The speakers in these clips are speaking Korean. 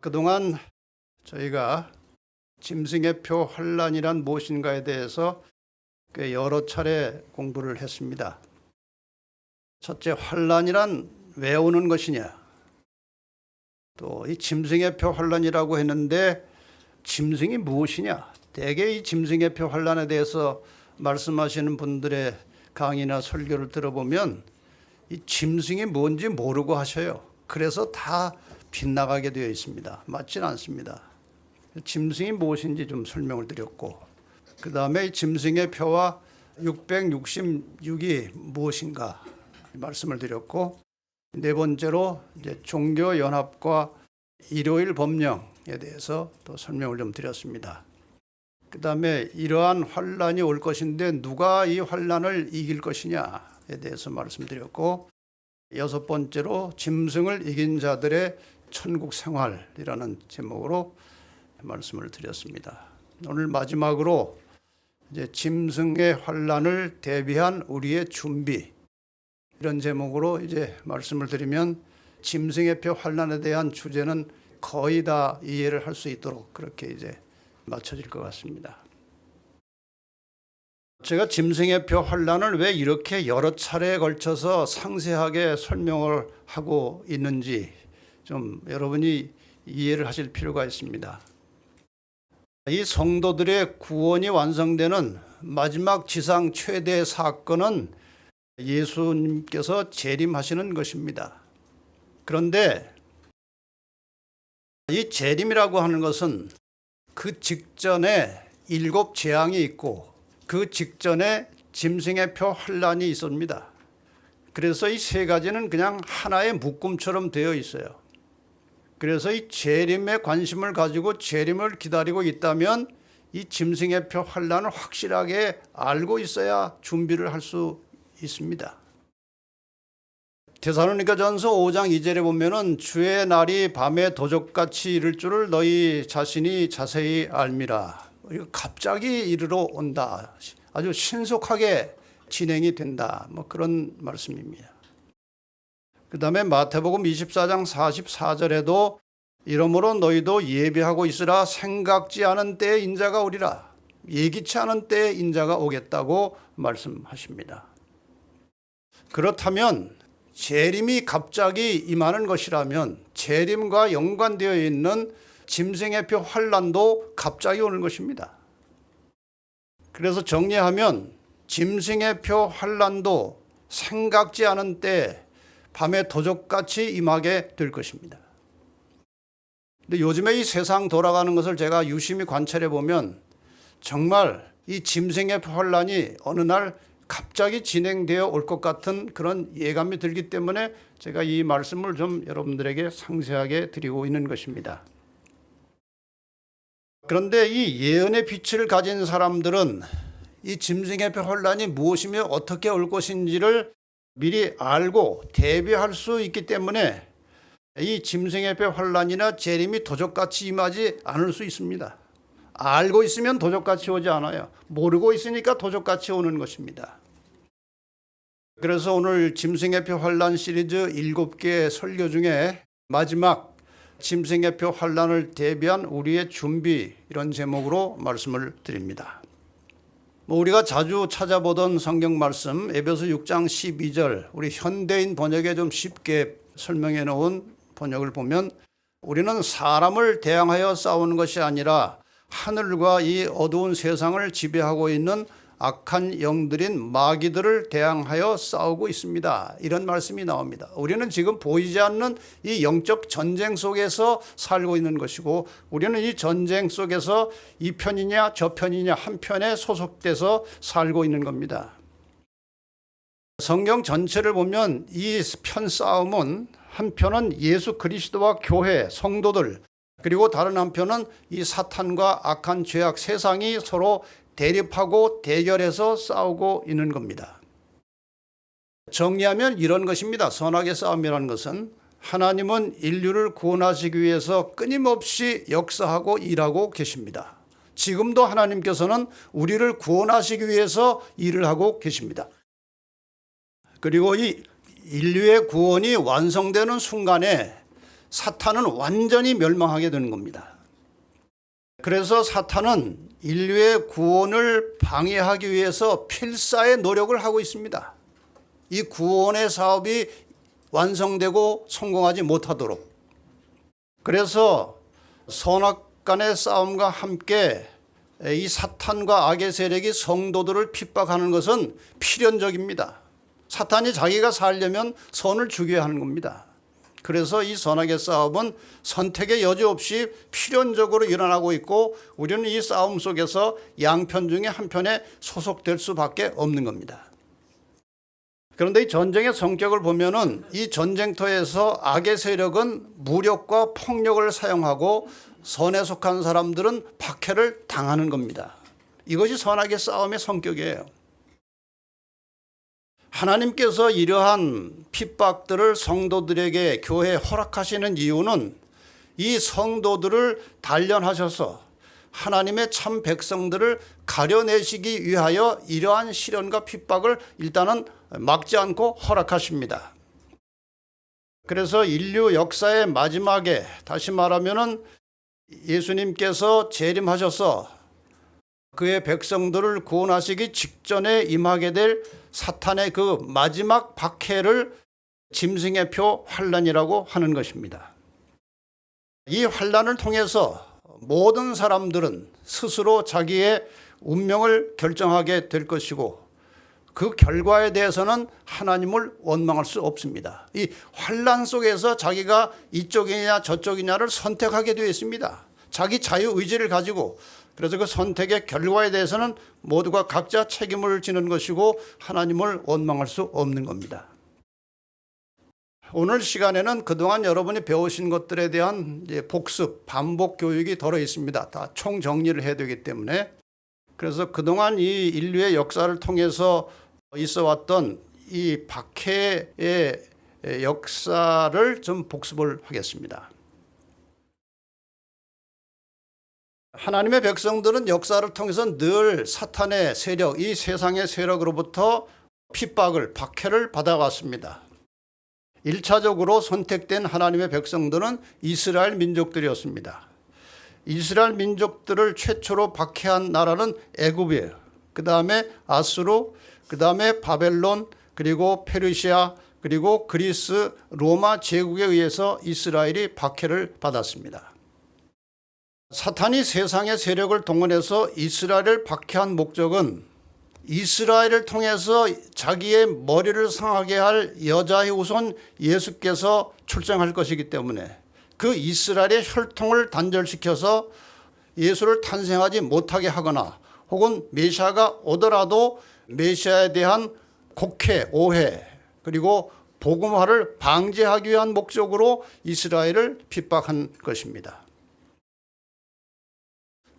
그동안 저희가 짐승의 표 환란이란 무엇인가에 대해서 꽤 여러 차례 공부를 했습니다. 첫째, 환란이란 왜 오는 것이냐? 또 이 짐승의 표 환란이라고 했는데 짐승이 무엇이냐? 대개 이 짐승의 표 환란에 대해서 말씀하시는 분들의 강의나 설교를 들어보면 이 짐승이 뭔지 모르고 하셔요. 그래서 다 빗나가게 되어 있습니다. 맞지는 않습니다. 짐승이 무엇인지 좀 설명을 드렸고, 그 다음에 이 짐승의 표와 666이 무엇인가 말씀을 드렸고, 네 번째로 이제 종교연합과 일요일 법령에 대해서 또 설명을 좀 드렸습니다. 그 다음에 이러한 환란이 올 것인데 누가 이 환란을 이길 것이냐에 대해서 말씀드렸고, 여섯 번째로 짐승을 이긴 자들의 천국 생활이라는 제목으로 말씀을 드렸습니다. 오늘 마지막으로 이제 짐승의 환란을 대비한 우리의 준비, 이런 제목으로 이제 말씀을 드리면 짐승의 표 환란에 대한 주제는 거의 다 이해를 할 수 있도록 그렇게 이제 맞춰질 것 같습니다. 제가 짐승의 표 환란을 왜 이렇게 여러 차례에 걸쳐서 상세하게 설명을 하고 있는지 좀 여러분이 이해를 하실 필요가 있습니다. 이 성도들의 구원이 완성되는 마지막 지상 최대 사건은 예수님께서 재림하시는 것입니다. 그런데 이 재림이라고 하는 것은 그 직전에 7 재앙이 있고 그 직전에 짐승의 표 환란이 있습니다. 그래서 이 세 가지는 그냥 하나의 묶음처럼 되어 있어요. 그래서 이 재림에 관심을 가지고 재림을 기다리고 있다면 이 짐승의 표 환란을 확실하게 알고 있어야 준비를 할 수 있습니다. 데살로니가전서 5장 2절에 보면은 주의 날이 밤에 도적같이 이를 줄을 너희 자신이 자세히 알미라. 갑자기 이르러 온다. 아주 신속하게 진행이 된다. 뭐 그런 말씀입니다. 그 다음에 마태복음 24장 44절에도 이러므로 너희도 예비하고 있으라. 생각지 않은 때에 인자가 오리라. 예기치 않은 때에 인자가 오겠다고 말씀하십니다. 그렇다면 재림이 갑자기 임하는 것이라면 재림과 연관되어 있는 짐승의 표 환란도 갑자기 오는 것입니다. 그래서 정리하면 짐승의 표 환란도 생각지 않은 때 밤에 도적같이 임하게 될 것입니다. 근데 요즘에 이 세상 돌아가는 것을 제가 유심히 관찰해 보면 정말 이 짐승의 표 환란이 어느 날 갑자기 진행되어 올 것 같은 그런 예감이 들기 때문에 제가 이 말씀을 좀 여러분들에게 상세하게 드리고 있는 것입니다. 그런데 이 예언의 빛을 가진 사람들은 이 짐승의 표 환란이 무엇이며 어떻게 올 것인지를 미리 알고 대비할 수 있기 때문에 이 짐승의 표 환란이나 재림이 도적같이 임하지 않을 수 있습니다. 알고 있으면 도적같이 오지 않아요. 모르고 있으니까 도적같이 오는 것입니다. 그래서 오늘 짐승의 표 환란 시리즈 7개 설교 중에 마지막 짐승의 표 환란을 대비한 우리의 준비, 이런 제목으로 말씀을 드립니다. 우리가 자주 찾아보던 성경 말씀 에베소 6장 12절, 우리 현대인 번역에 좀 쉽게 설명해 놓은 번역을 보면 우리는 사람을 대항하여 싸우는 것이 아니라 하늘과 이 어두운 세상을 지배하고 있는 악한 영들인 마귀들을 대항하여 싸우고 있습니다. 이런 말씀이 나옵니다. 우리는 지금 보이지 않는 이 영적 전쟁 속에서 살고 있는 것이고 우리는 이 전쟁 속에서 이 편이냐 저 편이냐 한 편에 소속돼서 살고 있는 겁니다. 성경 전체를 보면 이 편 싸움은 한편은 예수 그리스도와 교회, 성도들, 그리고 다른 한편은 이 사탄과 악한 죄악 세상이 서로 대립하고 대결해서 싸우고 있는 겁니다. 정리하면 이런 것입니다. 선악의 싸움이라는 것은 하나님은 인류를 구원하시기 위해서 끊임없이 역사하고 일하고 계십니다. 지금도 하나님께서는 우리를 구원하시기 위해서 일을 하고 계십니다. 그리고 이 인류의 구원이 완성되는 순간에 사탄은 완전히 멸망하게 되는 겁니다. 그래서 사탄은 인류의 구원을 방해하기 위해서 필사의 노력을 하고 있습니다. 이 구원의 사업이 완성되고 성공하지 못하도록. 그래서 선악 간의 싸움과 함께 이 사탄과 악의 세력이 성도들을 핍박하는 것은 필연적입니다. 사탄이 자기가 살려면 선을 죽여야 하는 겁니다. 그래서 이 선악의 싸움은 선택의 여지 없이 필연적으로 일어나고 있고 우리는 이 싸움 속에서 양편 중에 한 편에 소속될 수밖에 없는 겁니다. 그런데 이 전쟁의 성격을 보면은 이 전쟁터에서 악의 세력은 무력과 폭력을 사용하고 선에 속한 사람들은 박해를 당하는 겁니다. 이것이 선악의 싸움의 성격이에요. 하나님께서 이러한 핍박들을 성도들에게 교회에 허락하시는 이유는 이 성도들을 단련하셔서 하나님의 참 백성들을 가려내시기 위하여 이러한 시련과 핍박을 일단은 막지 않고 허락하십니다. 그래서 인류 역사의 마지막에 다시 말하면은 예수님께서 재림하셔서 그의 백성들을 구원하시기 직전에 임하게 될 사탄의 그 마지막 박해를 짐승의 표 환난이라고 하는 것입니다. 이 환난을 통해서 모든 사람들은 스스로 자기의 운명을 결정하게 될 것이고 그 결과에 대해서는 하나님을 원망할 수 없습니다. 이 환난 속에서 자기가 이쪽이냐 저쪽이냐를 선택하게 되어 있습니다. 자기 자유의지를 가지고. 그래서 그 선택의 결과에 대해서는 모두가 각자 책임을 지는 것이고 하나님을 원망할 수 없는 겁니다. 오늘 시간에는 그동안 여러분이 배우신 것들에 대한 복습, 반복 교육이 들어 있습니다. 다 총정리를 해야 되기 때문에. 그래서 그동안 이 인류의 역사를 통해서 있어 왔던 이 박해의 역사를 좀 복습을 하겠습니다. 하나님의 백성들은 역사를 통해서 늘 사탄의 세력, 이 세상의 세력으로부터 핍박을, 박해를 받아왔습니다. 1차적으로 선택된 하나님의 백성들은 이스라엘 민족들이었습니다. 이스라엘 민족들을 최초로 박해한 나라는 애굽이에요. 그 다음에 아수르, 그 다음에 바벨론, 그리고 페르시아, 그리고 그리스, 로마 제국에 의해서 이스라엘이 박해를 받았습니다. 사탄이 세상의 세력을 동원해서 이스라엘을 박해한 목적은 이스라엘을 통해서 자기의 머리를 상하게 할 여자의 후손 예수께서 출생할 것이기 때문에 그 이스라엘의 혈통을 단절시켜서 예수를 탄생하지 못하게 하거나 혹은 메시아가 오더라도 메시아에 대한 곡해, 오해 그리고 복음화를 방지하기 위한 목적으로 이스라엘을 핍박한 것입니다.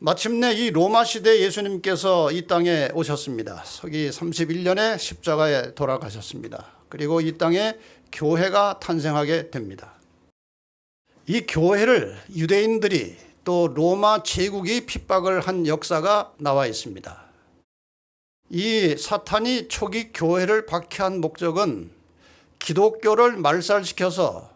마침내 이 로마 시대 예수님께서 이 땅에 오셨습니다. 서기 31년에 십자가에 돌아가셨습니다. 그리고 이 땅에 교회가 탄생하게 됩니다. 이 교회를 유대인들이 또 로마 제국이 핍박을 한 역사가 나와 있습니다. 이 사탄이 초기 교회를 박해한 목적은 기독교를 말살시켜서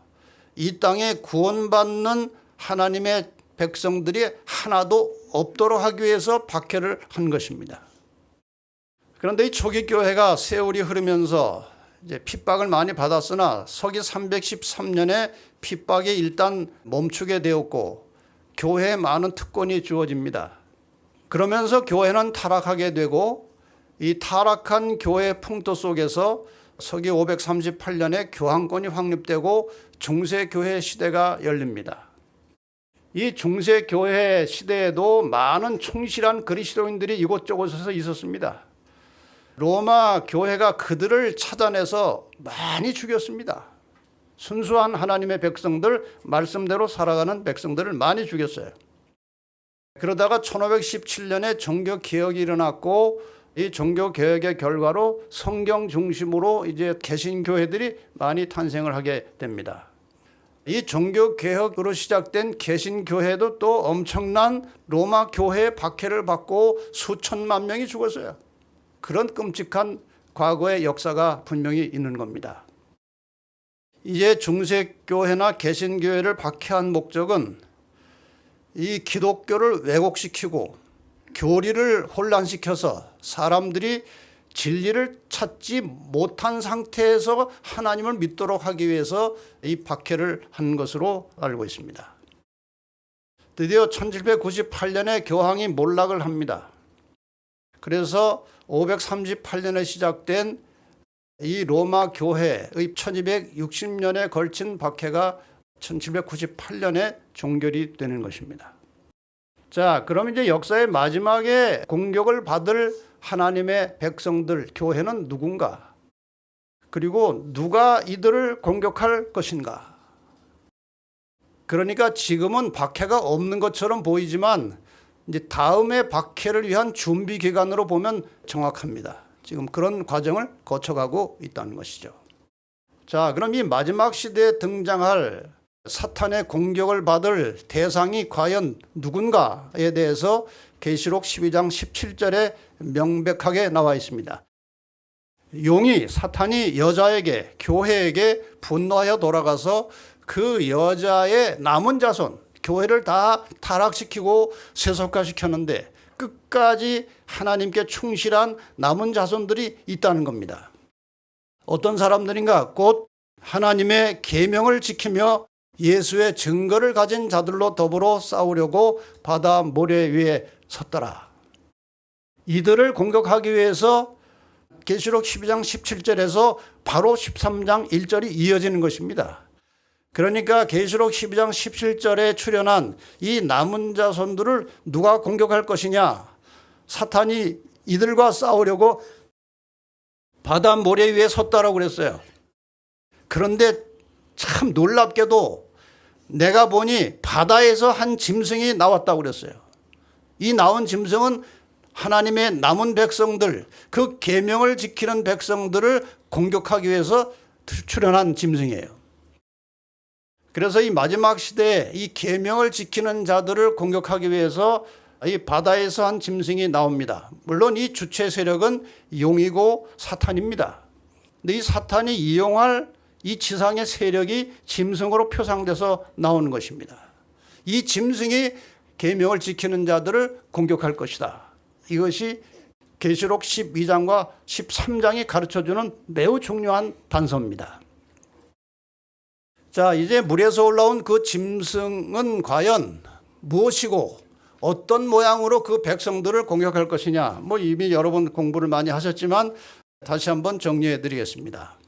이 땅에 구원받는 하나님의 백성들이 하나도 없도록 하기 위해서 박해를 한 것입니다. 그런데 이 초기 교회가 세월이 흐르면서 이제 핍박을 많이 받았으나 서기 313년에 핍박이 일단 멈추게 되었고 교회에 많은 특권이 주어집니다. 그러면서 교회는 타락하게 되고 이 타락한 교회의 풍토 속에서 서기 538년에 교황권이 확립되고 중세교회 시대가 열립니다. 이 중세교회 시대에도 많은 충실한 그리스도인들이 이곳저곳에서 있었습니다. 로마 교회가 그들을 찾아내서 많이 죽였습니다. 순수한 하나님의 백성들, 말씀대로 살아가는 백성들을 많이 죽였어요. 그러다가 1517년에 종교개혁이 일어났고 이 종교개혁의 결과로 성경 중심으로 이제 개신교회들이 많이 탄생을 하게 됩니다. 이 종교개혁으로 시작된 개신교회도 또 엄청난 로마 교회의 박해를 받고 수천만 명이 죽었어요. 그런 끔찍한 과거의 역사가 분명히 있는 겁니다. 이제 중세교회나 개신교회를 박해한 목적은 이 기독교를 왜곡시키고 교리를 혼란시켜서 사람들이 진리를 찾지 못한 상태에서 하나님을 믿도록 하기 위해서 이 박해를 한 것으로 알고 있습니다. 드디어 1798년에 교황이 몰락을 합니다. 그래서 538년에 시작된 이 로마 교회의 1260년에 걸친 박해가 1798년에 종결이 되는 것입니다. 자, 그럼 이제 역사의 마지막에 공격을 받을 하나님의 백성들, 교회는 누군가? 그리고 누가 이들을 공격할 것인가? 그러니까 지금은 박해가 없는 것처럼 보이지만 이제 다음의 박해를 위한 준비 기간으로 보면 정확합니다. 지금 그런 과정을 거쳐가고 있다는 것이죠. 자, 그럼 이 마지막 시대에 등장할 사탄의 공격을 받을 대상이 과연 누군가에 대해서 계시록 12장 17절에 명백하게 나와 있습니다. 용이 사탄이 여자에게 교회에게 분노하여 돌아가서 그 여자의 남은 자손 교회를 다 타락시키고 세속화시켰는데 끝까지 하나님께 충실한 남은 자손들이 있다는 겁니다. 어떤 사람들인가? 곧 하나님의 계명을 지키며 예수의 증거를 가진 자들로 더불어 싸우려고 바다 모래 위에 섰더라. 이들을 공격하기 위해서 계시록 12장 17절에서 바로 13장 1절이 이어지는 것입니다. 그러니까 계시록 12장 17절에 출현한 이 남은 자손들을 누가 공격할 것이냐? 사탄이 이들과 싸우려고 바다 모래 위에 섰다라고 그랬어요. 그런데 참 놀랍게도 내가 보니 바다에서 한 짐승이 나왔다고 그랬어요. 이 나온 짐승은 하나님의 남은 백성들, 그 계명을 지키는 백성들을 공격하기 위해서 출현한 짐승이에요. 그래서 이 마지막 시대에 이 계명을 지키는 자들을 공격하기 위해서 이 바다에서 한 짐승이 나옵니다. 물론 이 주체 세력은 용이고 사탄입니다. 근데 이 사탄이 이용할 이 지상의 세력이 짐승으로 표상돼서 나오는 것입니다. 이 짐승이 계명을 지키는 자들을 공격할 것이다. 이것이 계시록 12장과 13장이 가르쳐주는 매우 중요한 단서입니다. 자, 이제 물에서 올라온 그 짐승은 과연 무엇이고 어떤 모양으로 그 백성들을 공격할 것이냐? 뭐 이미 여러 번 공부를 많이 하셨지만 다시 한번 정리해 드리겠습니다.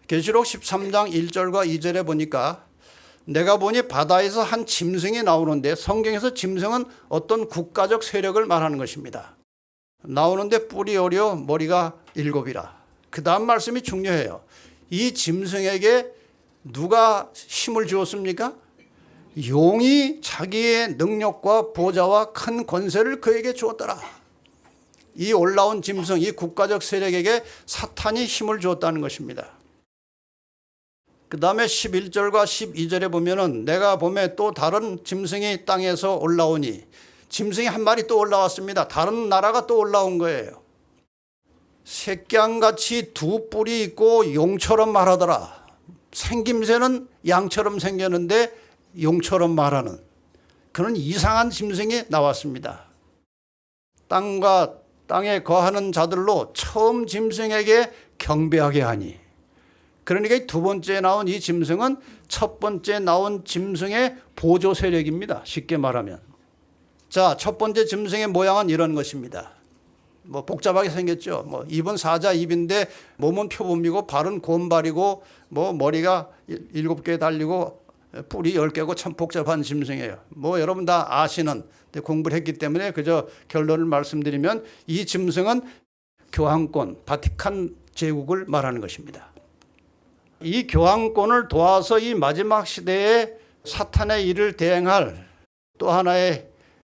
계시록 13장 1절과 2절에 보니까 내가 보니 바다에서 한 짐승이 나오는데 성경에서 짐승은 어떤 국가적 세력을 말하는 것입니다. 나오는데 뿔이 어려 머리가 7이라. 그 다음 말씀이 중요해요. 이 짐승에게 누가 힘을 주었습니까? 용이 자기의 능력과 보좌와 큰 권세를 그에게 주었더라. 이 올라온 짐승, 이 국가적 세력에게 사탄이 힘을 주었다는 것입니다. 그 다음에 11절과 12절에 보면은 내가 보면 또 다른 짐승이 땅에서 올라오니 짐승이 한 마리 또 올라왔습니다. 다른 나라가 또 올라온 거예요. 새끼양같이 두 뿔이 있고 용처럼 말하더라. 생김새는 양처럼 생겼는데 용처럼 말하는 그런 이상한 짐승이 나왔습니다. 땅과 땅에 거하는 자들로 처음 짐승에게 경배하게 하니. 그러니까 두 번째 나온 이 짐승은 첫 번째 나온 짐승의 보조 세력입니다. 쉽게 말하면. 자, 첫 번째 짐승의 모양은 이런 것입니다. 뭐 복잡하게 생겼죠. 뭐 입은 사자 입인데 몸은 표범이고 발은 곰발이고 뭐 머리가 7개 달리고 뿔이 10개고 참 복잡한 짐승이에요. 뭐 여러분 다 아시는 공부를 했기 때문에 그저 결론을 말씀드리면 이 짐승은 교황권, 바티칸 제국을 말하는 것입니다. 이 교황권을 도와서 이 마지막 시대에 사탄의 일을 대행할 또 하나의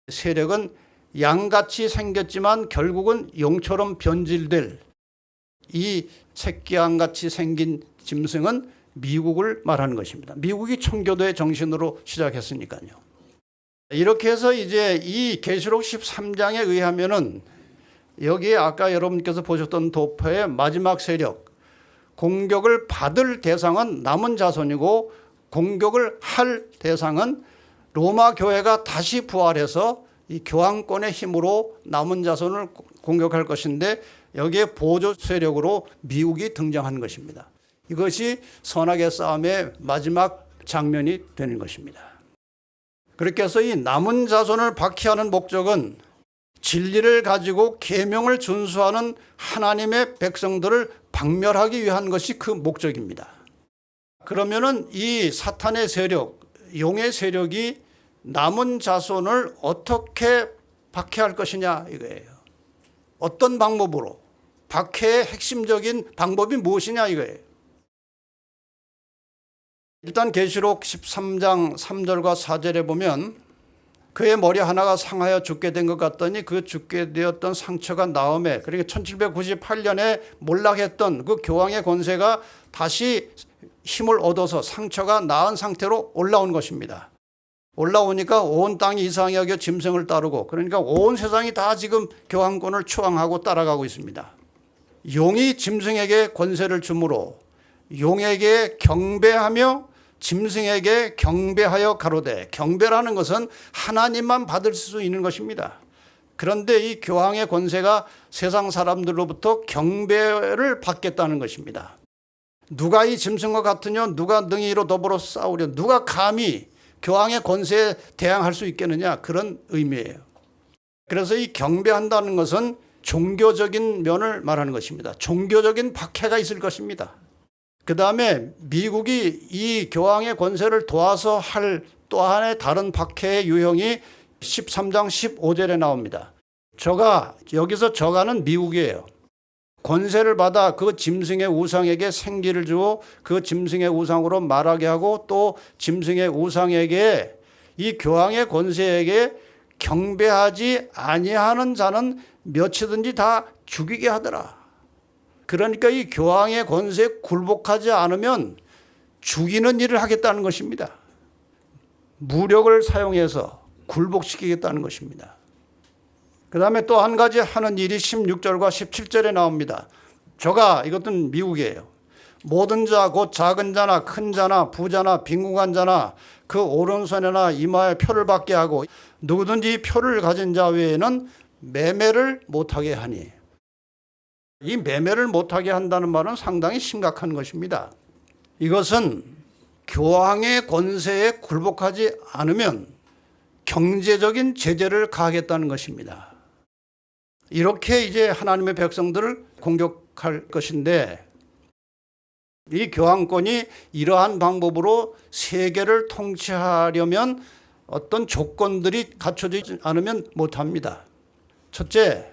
세력은 양같이 생겼지만 결국은 용처럼 변질될 이 새끼양같이 생긴 짐승은 미국을 말하는 것입니다. 미국이 청교도의 정신으로 시작했으니까요. 이렇게 해서 이제 이 계시록 13장에 의하면은 여기에 아까 여러분께서 보셨던 도표의 마지막 세력, 공격을 받을 대상은 남은 자손이고 공격을 할 대상은 로마 교회가 다시 부활해서 이 교황권의 힘으로 남은 자손을 공격할 것인데 여기에 보조 세력으로 미국이 등장한 것입니다. 이것이 선악의 싸움의 마지막 장면이 되는 것입니다. 그렇게 해서 이 남은 자손을 박해하는 목적은 진리를 가지고 계명을 준수하는 하나님의 백성들을 박멸하기 위한 것이 그 목적입니다. 그러면은 이 사탄의 세력, 용의 세력이 남은 자손을 어떻게 박해할 것이냐 이거예요. 어떤 방법으로? 박해의 핵심적인 방법이 무엇이냐 이거예요. 일단 계시록 13장 3절과 4절에 보면 그의 머리 하나가 상하여 죽게 된 것 같더니 그 죽게 되었던 상처가 나음에, 그러니까 1798년에 몰락했던 그 교황의 권세가 다시 힘을 얻어서 상처가 나은 상태로 올라온 것입니다. 올라오니까 온 땅이 이상히 여겨 짐승을 따르고, 그러니까 온 세상이 다 지금 교황권을 추앙하고 따라가고 있습니다. 용이 짐승에게 권세를 주므로 용에게 경배하며 짐승에게 경배하여 가로되, 경배라는 것은 하나님만 받을 수 있는 것입니다. 그런데 이 교황의 권세가 세상 사람들로부터 경배를 받겠다는 것입니다. 누가 이 짐승과 같으냐, 누가 능히로 더불어 싸우려, 누가 감히 교황의 권세에 대항할 수 있겠느냐, 그런 의미예요. 그래서 이 경배한다는 것은 종교적인 면을 말하는 것입니다. 종교적인 박해가 있을 것입니다. 그 다음에 미국이 이 교황의 권세를 도와서 할 또 하나의 다른 박해의 유형이 13장 15절에 나옵니다. 여기서 저가는 미국이에요. 권세를 받아 그 짐승의 우상에게 생기를 주어 그 짐승의 우상으로 말하게 하고, 또 짐승의 우상에게, 이 교황의 권세에게 경배하지 아니하는 자는 몇이든지 다 죽이게 하더라. 그러니까 이 교황의 권세에 굴복하지 않으면 죽이는 일을 하겠다는 것입니다. 무력을 사용해서 굴복시키겠다는 것입니다. 그 다음에 또 한 가지 하는 일이 16절과 17절에 나옵니다. 이것은 미국이에요. 모든 자, 곧 작은 자나 큰 자나 부자나 빈궁한 자나 그 오른손이나 이마에 표를 받게 하고, 누구든지 표를 가진 자 외에는 매매를 못하게 하니. 이 매매를 못하게 한다는 말은 상당히 심각한 것입니다. 이것은 교황의 권세에 굴복하지 않으면 경제적인 제재를 가하겠다는 것입니다. 이렇게 이제 하나님의 백성들을 공격할 것인데, 이 교황권이 이러한 방법으로 세계를 통치하려면 어떤 조건들이 갖춰지지 않으면 못합니다. 첫째,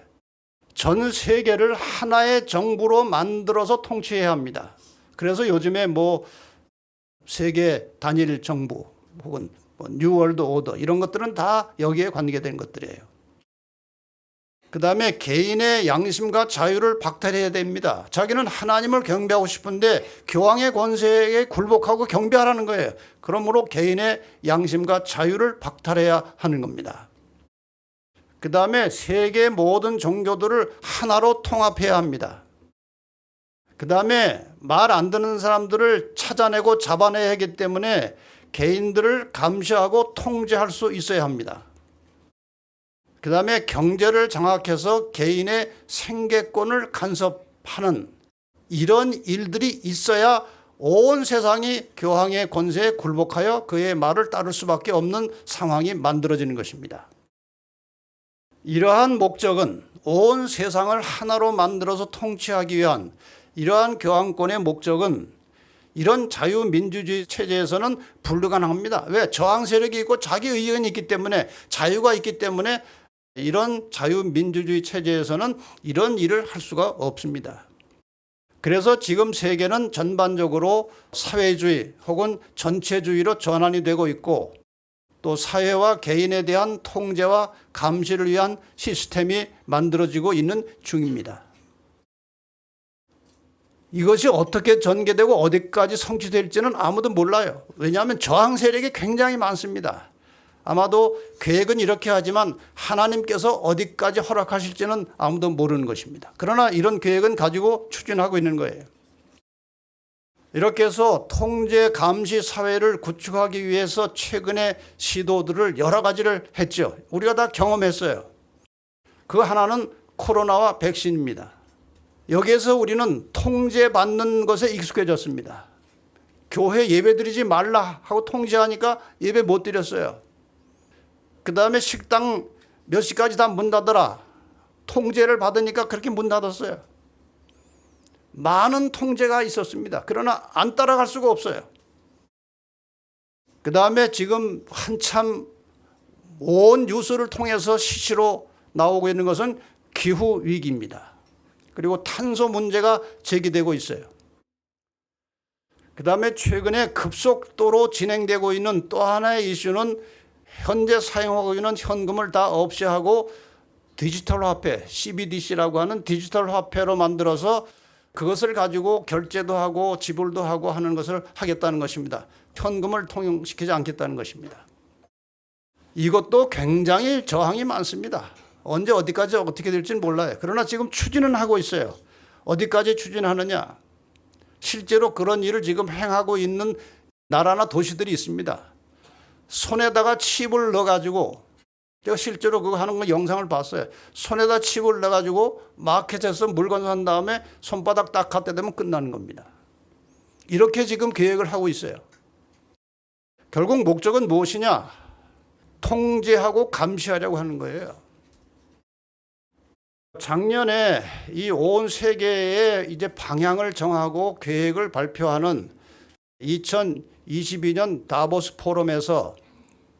전 세계를 하나의 정부로 만들어서 통치해야 합니다. 그래서 요즘에 세계 단일 정부 혹은 뉴월드 오더 이런 것들은 다 여기에 관계된 것들이에요. 그 다음에 개인의 양심과 자유를 박탈해야 됩니다. 자기는 하나님을 경배하고 싶은데 교황의 권세에 굴복하고 경배하라는 거예요. 그러므로 개인의 양심과 자유를 박탈해야 하는 겁니다. 그 다음에 세계 모든 종교들을 하나로 통합해야 합니다. 그 다음에 말 안 듣는 사람들을 찾아내고 잡아내야 하기 때문에 개인들을 감시하고 통제할 수 있어야 합니다. 그 다음에 경제를 장악해서 개인의 생계권을 간섭하는 이런 일들이 있어야 온 세상이 교황의 권세에 굴복하여 그의 말을 따를 수밖에 없는 상황이 만들어지는 것입니다. 이러한 목적은, 온 세상을 하나로 만들어서 통치하기 위한 이러한 교황권의 목적은 이런 자유민주주의 체제에서는 불가능합니다. 왜? 저항 세력이 있고 자기 의견이 있기 때문에, 자유가 있기 때문에 이런 자유민주주의 체제에서는 이런 일을 할 수가 없습니다. 그래서 지금 세계는 전반적으로 사회주의 혹은 전체주의로 전환이 되고 있고, 또 사회와 개인에 대한 통제와 감시를 위한 시스템이 만들어지고 있는 중입니다. 이것이 어떻게 전개되고 어디까지 성취될지는 아무도 몰라요. 왜냐하면 저항 세력이 굉장히 많습니다. 아마도 계획은 이렇게 하지만 하나님께서 어디까지 허락하실지는 아무도 모르는 것입니다. 그러나 이런 계획은 가지고 추진하고 있는 거예요. 이렇게 해서 통제 감시 사회를 구축하기 위해서 최근에 시도들을 여러 가지를 했죠. 우리가 다 경험했어요. 그 하나는 코로나와 백신입니다. 여기에서 우리는 통제받는 것에 익숙해졌습니다. 교회 예배 드리지 말라 하고 통제하니까 예배 못 드렸어요. 그 다음에 식당 몇 시까지 다 문 닫아라. 통제를 받으니까 그렇게 문 닫았어요. 많은 통제가 있었습니다. 그러나 안 따라갈 수가 없어요. 그 다음에 지금 한참 온 뉴스를 통해서 시시로 나오고 있는 것은 기후위기입니다. 그리고 탄소 문제가 제기되고 있어요. 그 다음에 최근에 급속도로 진행되고 있는 또 하나의 이슈는 현재 사용하고 있는 현금을 다 없애하고 디지털 화폐, CBDC라고 하는 디지털 화폐로 만들어서 그것을 가지고 결제도 하고 지불도 하고 하는 것을 하겠다는 것입니다. 현금을 통용시키지 않겠다는 것입니다. 이것도 굉장히 저항이 많습니다. 언제 어디까지 어떻게 될지는 몰라요. 그러나 지금 추진은 하고 있어요. 어디까지 추진하느냐. 실제로 그런 일을 지금 행하고 있는 나라나 도시들이 있습니다. 손에다가 칩을 넣어가지고, 제가 실제로 그거 하는 거 영상을 봤어요. 손에다 칩을 넣어가지고 마켓에서 물건 산 다음에 손바닥 딱 갖다 대면 끝나는 겁니다. 이렇게 지금 계획을 하고 있어요. 결국 목적은 무엇이냐? 통제하고 감시하려고 하는 거예요. 작년에 이 온 세계의 이제 방향을 정하고 계획을 발표하는 2022년 다보스 포럼에서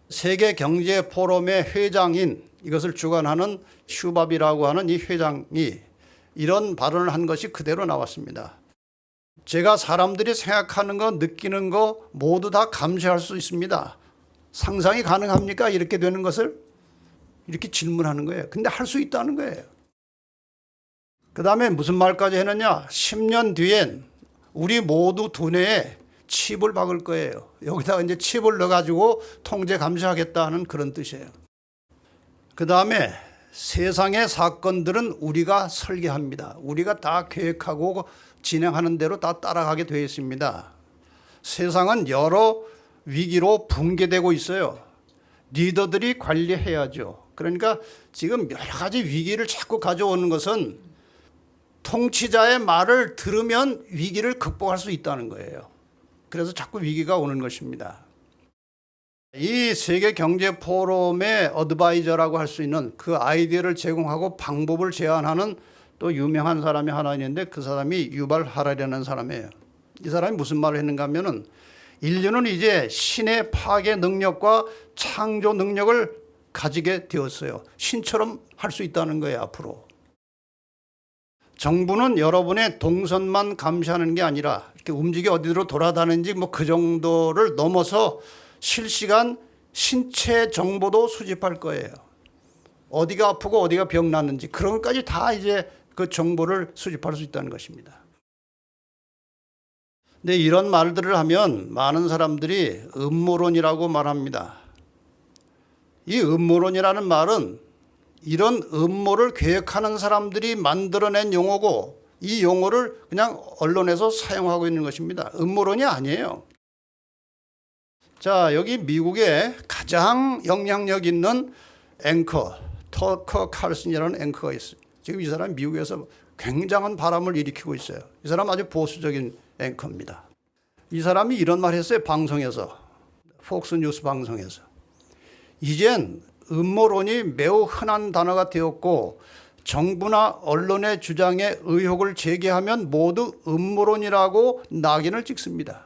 세계 경제 포럼의 회장인, 이것을 주관하는 슈밥이라고 하는 이 회장이 이런 발언을 한 것이 그대로 나왔습니다. 제가 사람들이 생각하는 거, 느끼는 거 모두 다 감시할 수 있습니다. 상상이 가능합니까? 이렇게 되는 것을 이렇게 질문하는 거예요. 근데 할 수 있다는 거예요. 그 다음에 무슨 말까지 했느냐? 10년 뒤엔 우리 모두 두뇌에 칩을 박을 거예요. 여기다가 이제 칩을 넣어가지고 통제 감시하겠다 하는 그런 뜻이에요. 그 다음에 세상의 사건들은 우리가 설계합니다. 우리가 다 계획하고 진행하는 대로 다 따라가게 되어 있습니다. 세상은 여러 위기로 붕괴되고 있어요. 리더들이 관리해야죠. 그러니까 지금 여러 가지 위기를 자꾸 가져오는 것은 통치자의 말을 들으면 위기를 극복할 수 있다는 거예요. 그래서 자꾸 위기가 오는 것입니다. 이 세계 경제 포럼의 어드바이저라고 할 수 있는 그 아이디어를 제공하고 방법을 제안하는 또 유명한 사람이 하나 있는데 그 사람이 유발 하라리라는 사람이에요. 이 사람이 무슨 말을 했는가 하면은 인류는 이제 신의 파괴 능력과 창조 능력을 가지게 되었어요. 신처럼 할 수 있다는 거예요, 앞으로. 정부는 여러분의 동선만 감시하는 게 아니라 이렇게 움직여 어디로 돌아다니는지 뭐 그 정도를 넘어서 실시간 신체 정보도 수집할 거예요. 어디가 아프고 어디가 병 났는지 그런 것까지 다 이제 그 정보를 수집할 수 있다는 것입니다. 근데 이런 말들을 하면 많은 사람들이 음모론이라고 말합니다. 이 음모론이라는 말은 이런 음모를 계획하는 사람들이 만들어낸 용어고 이 용어를 그냥 언론에서 사용하고 있는 것입니다. 음모론이 아니에요. 자, 여기 미국에 가장 영향력 있는 앵커, 터커 칼슨이라는 앵커가 있어요. 지금 이 사람이 미국에서 굉장한 바람을 일으키고 있어요. 이 사람 아주 보수적인 앵커입니다. 이 사람이 이런 말 했어요. 방송에서. 폭스뉴스 방송에서. 이젠 음모론이 매우 흔한 단어가 되었고 정부나 언론의 주장에 의혹을 제기하면 모두 음모론이라고 낙인을 찍습니다.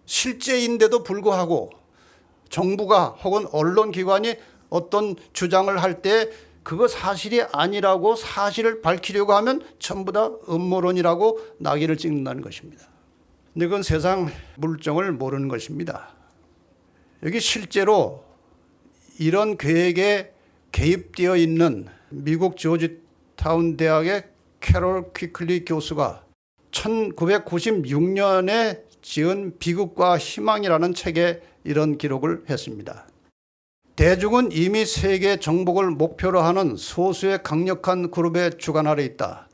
실제인데도 불구하고 정부가 혹은 언론기관이 어떤 주장을 할 때 그거 사실이 아니라고 사실을 밝히려고 하면 전부 다 음모론이라고 낙인을 찍는다는 것입니다. 근데 그건 세상 물정을 모르는 것입니다. 여기 실제로 이런 계획에 개입되어 있는 미국 조지타운 대학의 캐롤 퀴클리 교수가 1996년에 지은 비극과 희망이라는 책에 이런 기록을 했습니다. 대중은 이미 세계 정복을 목표로 하는 소수의 강력한 그룹의 주관 아래 있다.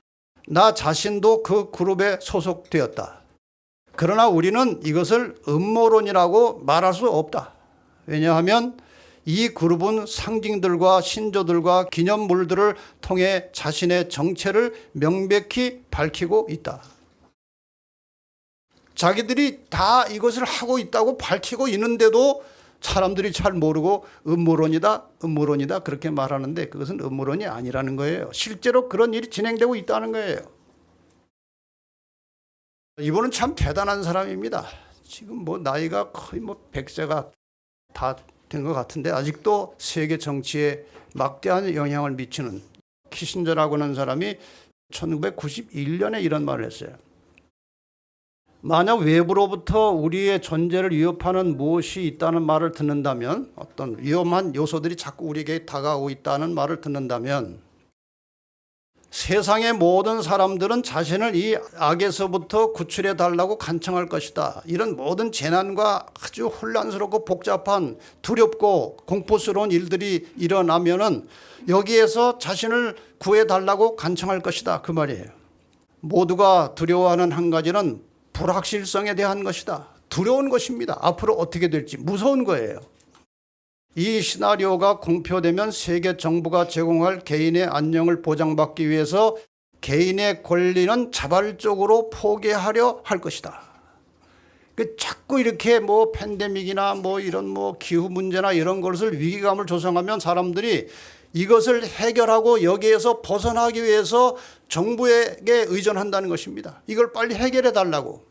나 자신도 그 그룹에 소속되었다. 그러나 우리는 이것을 음모론이라고 말할 수 없다. 왜냐하면 이 그룹은 상징들과 신조들과 기념물들을 통해 자신의 정체를 명백히 밝히고 있다. 자기들이 다 이것을 하고 있다고 밝히고 있는데도 사람들이 잘 모르고 음모론이다, 음모론이다 그렇게 말하는데 그것은 음모론이 아니라는 거예요. 실제로 그런 일이 진행되고 있다는 거예요. 이분은 참 대단한 사람입니다. 지금 뭐 나이가 거의 뭐 100세가 다 된 것 같은데 아직도 세계 정치에 막대한 영향을 미치는 키신저라고 하는 사람이 1991년에 이런 말을 했어요. 만약 외부로부터 우리의 존재를 위협하는 무엇이 있다는 말을 듣는다면, 어떤 위험한 요소들이 자꾸 우리에게 다가오고 있다는 말을 듣는다면 세상의 모든 사람들은 자신을 이 악에서부터 구출해 달라고 간청할 것이다. 이런 모든 재난과 아주 혼란스럽고 복잡한 두렵고 공포스러운 일들이 일어나면은 여기에서 자신을 구해 달라고 간청할 것이다. 그 말이에요. 모두가 두려워하는 한 가지는 불확실성에 대한 것이다. 두려운 것입니다. 앞으로 어떻게 될지 무서운 거예요. 이 시나리오가 공표되면 세계 정부가 제공할 개인의 안녕을 보장받기 위해서 개인의 권리는 자발적으로 포기하려 할 것이다. 자꾸 이렇게 뭐 팬데믹이나 뭐 이런 뭐 기후 문제나 이런 것을 위기감을 조성하면 사람들이 이것을 해결하고 여기에서 벗어나기 위해서 정부에게 의존한다는 것입니다. 이걸 빨리 해결해 달라고.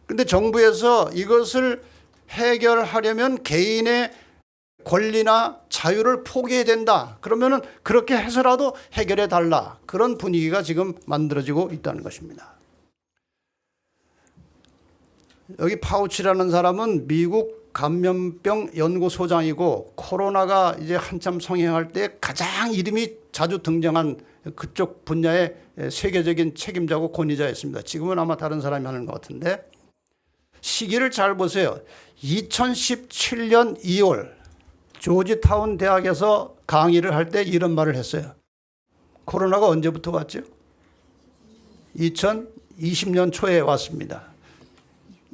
그런데 정부에서 이것을 해결하려면 개인의 권리나 자유를 포기해야 된다. 그러면은 그렇게 해서라도 해결해 달라. 그런 분위기가 지금 만들어지고 있다는 것입니다. 여기 파우치라는 사람은 미국 감염병 연구소장이고 코로나가 이제 한참 성행할 때 가장 이름이 자주 등장한 그쪽 분야의 세계적인 책임자고 권위자였습니다. 지금은 아마 다른 사람이 하는 것 같은데 시기를 잘 보세요. 2017년 2월 조지타운 대학에서 강의를 할 때 이런 말을 했어요. 코로나가 언제부터 왔죠? 2020년 초에 왔습니다.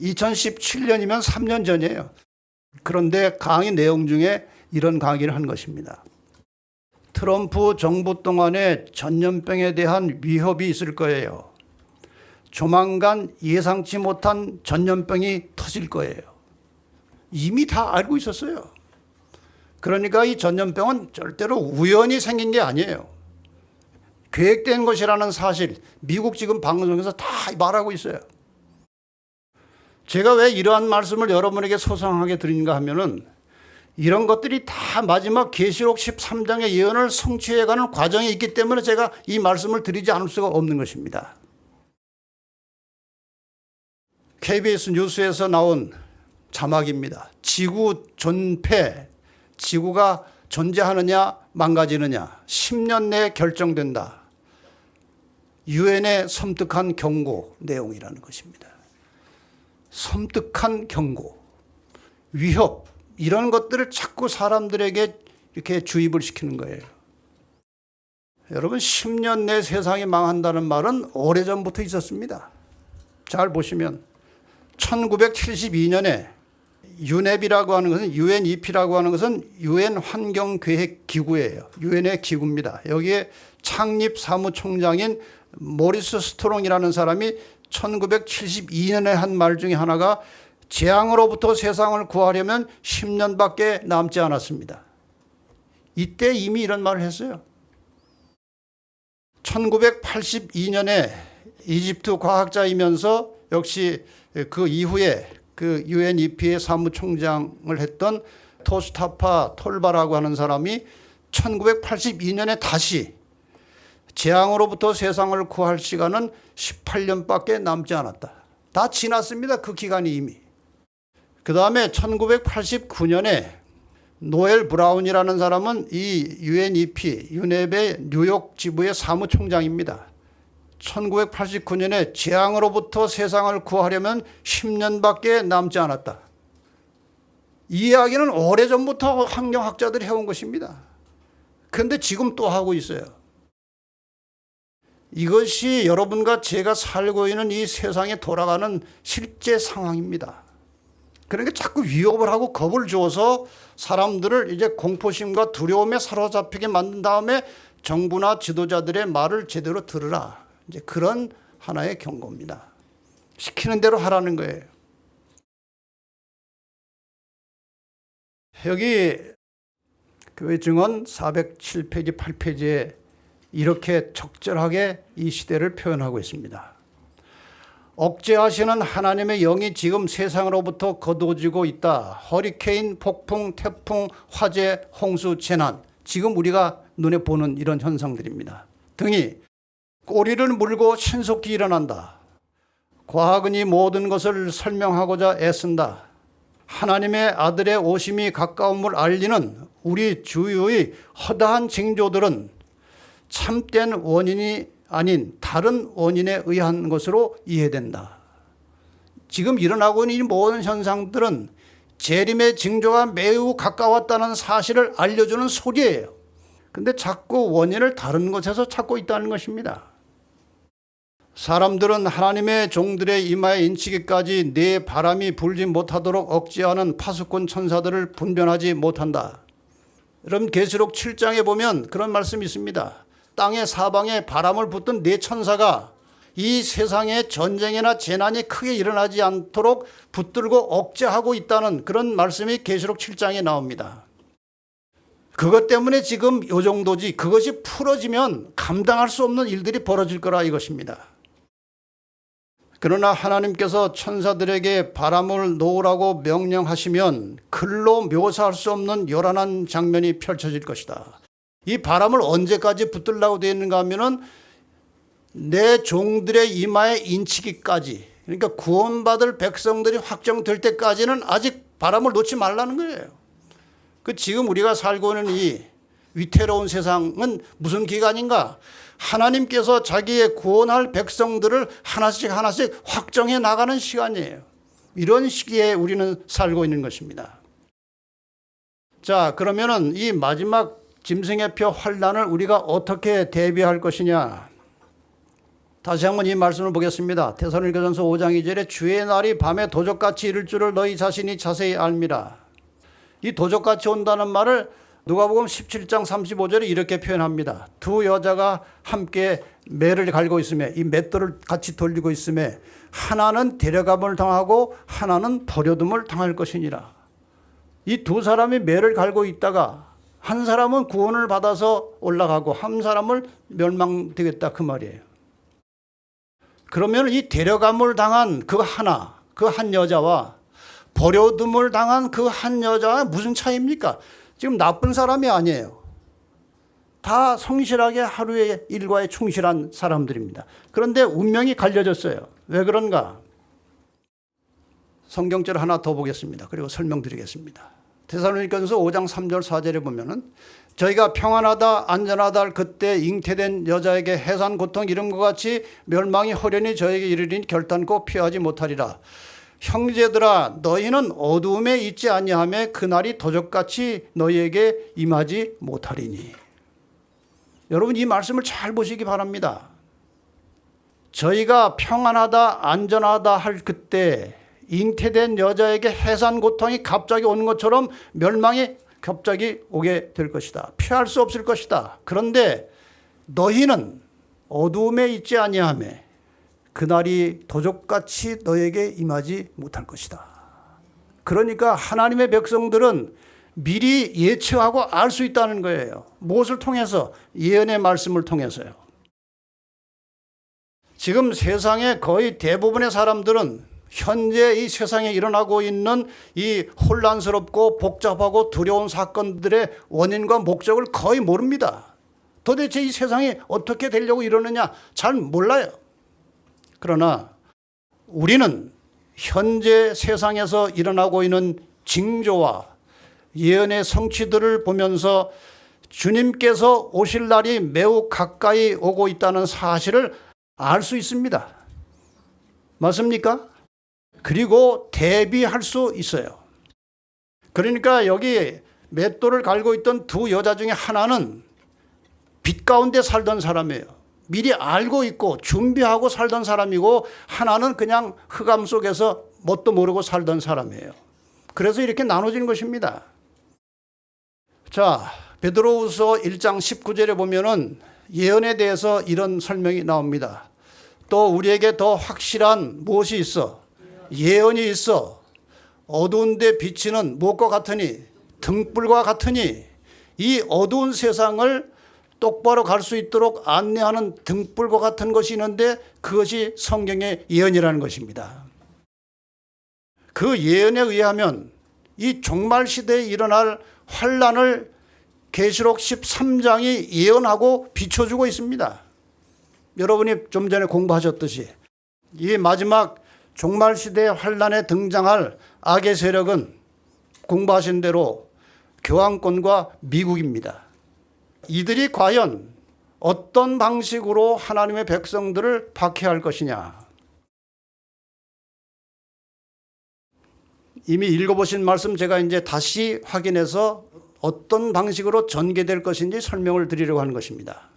2017년이면 3년 전이에요. 그런데 강의 내용 중에 이런 강의를 한 것입니다. 트럼프 정부 동안에 전염병에 대한 위협이 있을 거예요. 조만간 예상치 못한 전염병이 터질 거예요. 이미 다 알고 있었어요. 그러니까 이 전염병은 절대로 우연히 생긴 게 아니에요. 계획된 것이라는 사실, 미국 지금 방송에서 다 말하고 있어요. 제가 왜 이러한 말씀을 여러분에게 소상하게 드리는가 하면은 이런 것들이 다 마지막 계시록 13장의 예언을 성취해가는 과정이 있기 때문에 제가 이 말씀을 드리지 않을 수가 없는 것입니다. KBS 뉴스에서 나온 자막입니다. 지구 존폐, 지구가 존재하느냐 망가지느냐 10년 내에 결정된다. 유엔의 섬뜩한 경고 내용이라는 것입니다. 섬뜩한 경고, 위협 이런 것들을 자꾸 사람들에게 이렇게 주입을 시키는 거예요. 여러분 10년 내 세상이 망한다는 말은 오래전부터 있었습니다. 잘 보시면 1972년에 UNEP이라고 하는 것은 UNEP라고 하는 것은 유엔 환경계획기구예요. 유엔의 기구입니다. 여기에 창립 사무총장인 모리스 스트롱이라는 사람이 1972년에 한 말 중에 하나가 재앙으로부터 세상을 구하려면 10년밖에 남지 않았습니다. 이때 이미 이런 말을 했어요. 1982년에 이집트 과학자이면서 역시 그 이후에 그 UNEP의 사무총장을 했던 토스타파 톨바라고 하는 사람이 1982년에 다시 재앙으로부터 세상을 구할 시간은 18년밖에 남지 않았다. 다 지났습니다. 그 기간이 이미. 그 다음에 1989년에 노엘 브라운이라는 사람은 이 UNEP, 유넵의 뉴욕 지부의 사무총장입니다. 1989년에 재앙으로부터 세상을 구하려면 10년밖에 남지 않았다. 이 이야기는 오래전부터 환경학자들이 해온 것입니다. 그런데 지금 또 하고 있어요. 이것이 여러분과 제가 살고 있는 이 세상에 돌아가는 실제 상황입니다. 그러니까 자꾸 위협을 하고 겁을 주어서 사람들을 이제 공포심과 두려움에 사로잡히게 만든 다음에 정부나 지도자들의 말을 제대로 들으라. 이제 그런 하나의 경고입니다. 시키는 대로 하라는 거예요. 여기 교회 증언 407페이지 8페이지에 이렇게 적절하게 이 시대를 표현하고 있습니다. 억제하시는 하나님의 영이 지금 세상으로부터 거두어지고 있다. 허리케인, 폭풍, 태풍, 화재, 홍수, 재난. 지금 우리가 눈에 보는 이런 현상들입니다. 등이 꼬리를 물고 신속히 일어난다. 과학은 이 모든 것을 설명하고자 애쓴다. 하나님의 아들의 오심이 가까움을 알리는 우리 주위의 허다한 징조들은 참된 원인이 아닌 다른 원인에 의한 것으로 이해된다. 지금 일어나고 있는 이 모든 현상들은 재림의 징조가 매우 가까웠다는 사실을 알려주는 소리예요. 근데 자꾸 원인을 다른 것에서 찾고 있다는 것입니다. 사람들은 하나님의 종들의 이마에 인치기까지 내 바람이 불지 못하도록 억제하는 파수꾼 천사들을 분별하지 못한다. 여러분 계시록 7장에 보면 그런 말씀이 있습니다. 땅의 사방에 바람을 붙든 네 천사가 이 세상에 전쟁이나 재난이 크게 일어나지 않도록 붙들고 억제하고 있다는 그런 말씀이 계시록 7장에 나옵니다. 그것 때문에 지금 요 정도지 그것이 풀어지면 감당할 수 없는 일들이 벌어질 거라 이것입니다. 그러나 하나님께서 천사들에게 바람을 놓으라고 명령하시면 글로 묘사할 수 없는 요란한 장면이 펼쳐질 것이다. 이 바람을 언제까지 붙들라고 되어 있는가 하면은 내 종들의 이마에 인치기까지, 그러니까 구원받을 백성들이 확정될 때까지는 아직 바람을 놓지 말라는 거예요. 지금 우리가 살고 있는 이 위태로운 세상은 무슨 기간인가? 하나님께서 자기의 구원할 백성들을 하나씩 하나씩 확정해 나가는 시간이에요. 이런 시기에 우리는 살고 있는 것입니다. 자, 그러면은 이 마지막 짐승의 표 환난을 우리가 어떻게 대비할 것이냐? 다시 한번 이 말씀을 보겠습니다. 데살로니가전서 5장 2절에 주의 날이 밤에 도적같이 이를 줄을 너희 자신이 자세히 알미라. 이 도적같이 온다는 말을 누가복음 17장 35절에 이렇게 표현합니다. 두 여자가 함께 매를 갈고 있으며 이 맷돌을 같이 돌리고 있으며 하나는 데려감을 당하고 하나는 버려둠을 당할 것이니라. 이 두 사람이 매를 갈고 있다가 한 사람은 구원을 받아서 올라가고 한 사람을 멸망되겠다 그 말이에요. 그러면 이 데려감을 당한 그 한 여자와 버려둠을 당한 그 한 여자와 무슨 차이입니까? 지금 나쁜 사람이 아니에요. 다 성실하게 하루의 일과에 충실한 사람들입니다. 그런데 운명이 갈려졌어요. 왜 그런가? 성경절 하나 더 보겠습니다. 그리고 설명드리겠습니다. 데살로니가전서 5장 3절 4절에 보면은 저희가 평안하다 안전하다 할 그때 잉태된 여자에게 해산 고통 이름과 같이 멸망이 호련히 저에게 이르리니 결단코 피하지 못하리라. 형제들아 너희는 어두움에 있지 아니하며 그날이 도적같이 너희에게 임하지 못하리니. 여러분 이 말씀을 잘 보시기 바랍니다. 저희가 평안하다 안전하다 할 그때 잉태된 여자에게 해산 고통이 갑자기 오는 것처럼 멸망이 갑자기 오게 될 것이다. 피할 수 없을 것이다. 그런데 너희는 어두움에 있지 아니하며 그날이 도적같이 너에게 임하지 못할 것이다. 그러니까 하나님의 백성들은 미리 예측하고 알 수 있다는 거예요. 무엇을 통해서? 예언의 말씀을 통해서요. 지금 세상의 거의 대부분의 사람들은 현재 이 세상에 일어나고 있는 이 혼란스럽고 복잡하고 두려운 사건들의 원인과 목적을 거의 모릅니다. 도대체 이 세상이 어떻게 되려고 이러느냐 잘 몰라요. 그러나 우리는 현재 세상에서 일어나고 있는 징조와 예언의 성취들을 보면서 주님께서 오실 날이 매우 가까이 오고 있다는 사실을 알 수 있습니다. 맞습니까? 그리고 대비할 수 있어요. 그러니까 여기 맷돌을 갈고 있던 두 여자 중에 하나는 빛 가운데 살던 사람이에요. 미리 알고 있고 준비하고 살던 사람이고 하나는 그냥 흑암 속에서 뭣도 모르고 살던 사람이에요. 그래서 이렇게 나눠지는 것입니다. 자, 베드로후서 1장 19절에 보면은 예언에 대해서 이런 설명이 나옵니다. 또 우리에게 더 확실한 무엇이 있어? 예언이 있어. 어두운 데 비치는 무엇과 같으니? 등불과 같으니 이 어두운 세상을 똑바로 갈 수 있도록 안내하는 등불과 같은 것이 있는데 그것이 성경의 예언이라는 것입니다. 그 예언에 의하면 이 종말 시대에 일어날 환란을 계시록 13장이 예언하고 비춰주고 있습니다. 여러분이 좀 전에 공부하셨듯이 이 마지막 종말 시대의 환란에 등장할 악의 세력은 공부하신 대로 교황권과 미국입니다. 이들이 과연 어떤 방식으로 하나님의 백성들을 박해할 것이냐. 이미 읽어보신 말씀 제가 이제 다시 확인해서 어떤 방식으로 전개될 것인지 설명을 드리려고 하는 것입니다.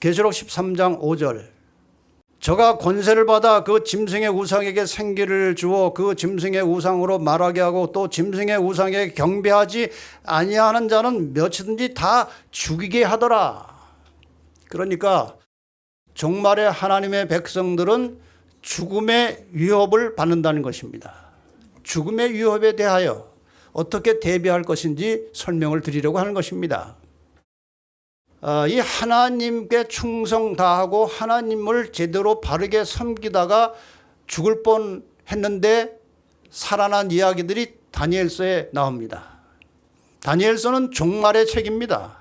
계시록 13장 5절. 저가 권세를 받아 그 짐승의 우상에게 생기를 주어 그 짐승의 우상으로 말하게 하고 또 짐승의 우상에게 경배하지 아니하는 자는 몇이든지 다 죽이게 하더라. 그러니까 종말의 하나님의 백성들은 죽음의 위협을 받는다는 것입니다. 죽음의 위협에 대하여 어떻게 대비할 것인지 설명을 드리려고 하는 것입니다. 이 하나님께 충성 다하고 하나님을 제대로 바르게 섬기다가 죽을 뻔했는데 살아난 이야기들이 다니엘서에 나옵니다. 다니엘서는 종말의 책입니다.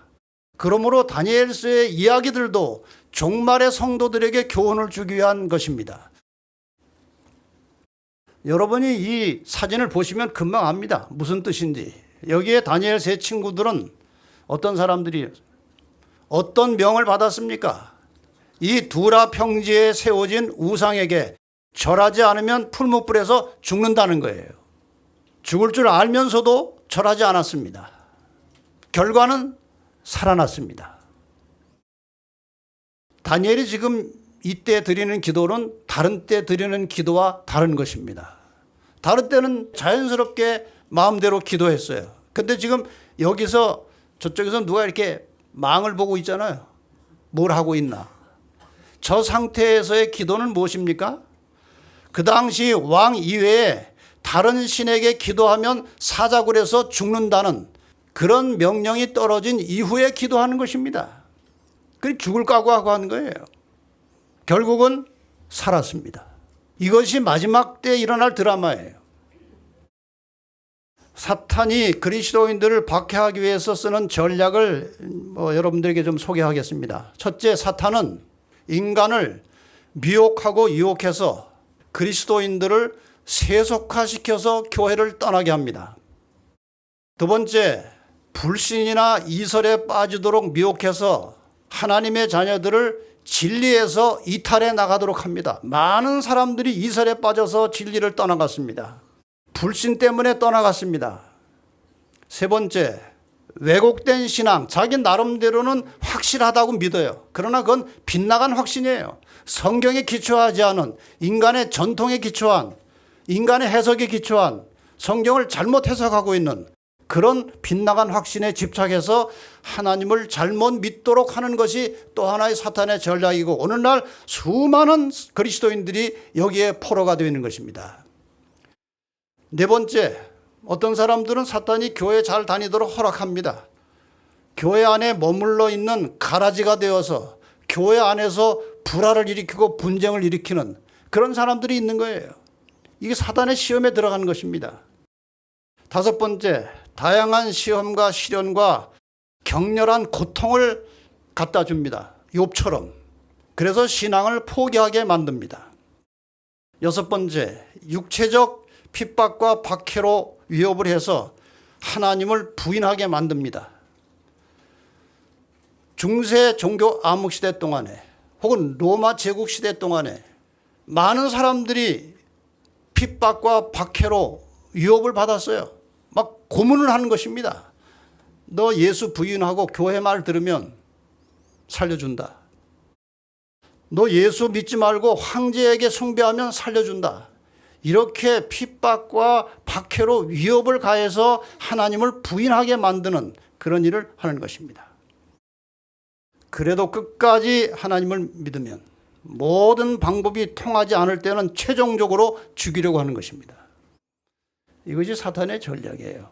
그러므로 다니엘서의 이야기들도 종말의 성도들에게 교훈을 주기 위한 것입니다. 여러분이 이 사진을 보시면 금방 압니다. 무슨 뜻인지. 여기에 다니엘 세 친구들은 어떤 사람들이 어떤 명을 받았습니까? 이 두라 평지에 세워진 우상에게 절하지 않으면 풀무불에서 죽는다는 거예요. 죽을 줄 알면서도 절하지 않았습니다. 결과는 살아났습니다. 다니엘이 지금 이때 드리는 기도는 다른 때 드리는 기도와 다른 것입니다. 다른 때는 자연스럽게 마음대로 기도했어요. 근데 지금 여기서 저쪽에서 누가 이렇게 망을 보고 있잖아요. 뭘 하고 있나? 저 상태에서의 기도는 무엇입니까? 그 당시 왕 이외에 다른 신에게 기도하면 사자굴에서 죽는다는 그런 명령이 떨어진 이후에 기도하는 것입니다. 그 죽을 각오하고 하는 거예요. 결국은 살았습니다. 이것이 마지막 때 일어날 드라마예요. 사탄이 그리스도인들을 박해하기 위해서 쓰는 전략을 여러분들에게 좀 소개하겠습니다. 첫째, 사탄은 인간을 미혹하고 유혹해서 그리스도인들을 세속화시켜서 교회를 떠나게 합니다. 두 번째, 불신이나 이설에 빠지도록 미혹해서 하나님의 자녀들을 진리에서 이탈해 나가도록 합니다. 많은 사람들이 이설에 빠져서 진리를 떠나갔습니다. 불신 때문에 떠나갔습니다. 세 번째, 왜곡된 신앙. 자기 나름대로는 확실하다고 믿어요. 그러나 그건 빗나간 확신이에요. 성경에 기초하지 않은, 인간의 전통에 기초한, 인간의 해석에 기초한, 성경을 잘못 해석하고 있는 그런 빗나간 확신에 집착해서 하나님을 잘못 믿도록 하는 것이 또 하나의 사탄의 전략이고, 오늘날 수많은 그리스도인들이 여기에 포로가 되어 있는 것입니다. 네 번째, 어떤 사람들은 사탄이 교회 잘 다니도록 허락합니다. 교회 안에 머물러 있는 가라지가 되어서 교회 안에서 불화를 일으키고 분쟁을 일으키는 그런 사람들이 있는 거예요. 이게 사탄의 시험에 들어가는 것입니다. 다섯 번째, 다양한 시험과 시련과 격렬한 고통을 갖다 줍니다. 욥처럼. 그래서 신앙을 포기하게 만듭니다. 여섯 번째, 육체적 핍박과 박해로 위협을 해서 하나님을 부인하게 만듭니다. 중세 종교 암흑시대 동안에 혹은 로마 제국 시대 동안에 많은 사람들이 핍박과 박해로 위협을 받았어요. 막 고문을 하는 것입니다. 너 예수 부인하고 교회 말 들으면 살려준다. 너 예수 믿지 말고 황제에게 숭배하면 살려준다. 이렇게 핍박과 박해로 위협을 가해서 하나님을 부인하게 만드는 그런 일을 하는 것입니다. 그래도 끝까지 하나님을 믿으면 모든 방법이 통하지 않을 때는 최종적으로 죽이려고 하는 것입니다. 이것이 사탄의 전략이에요.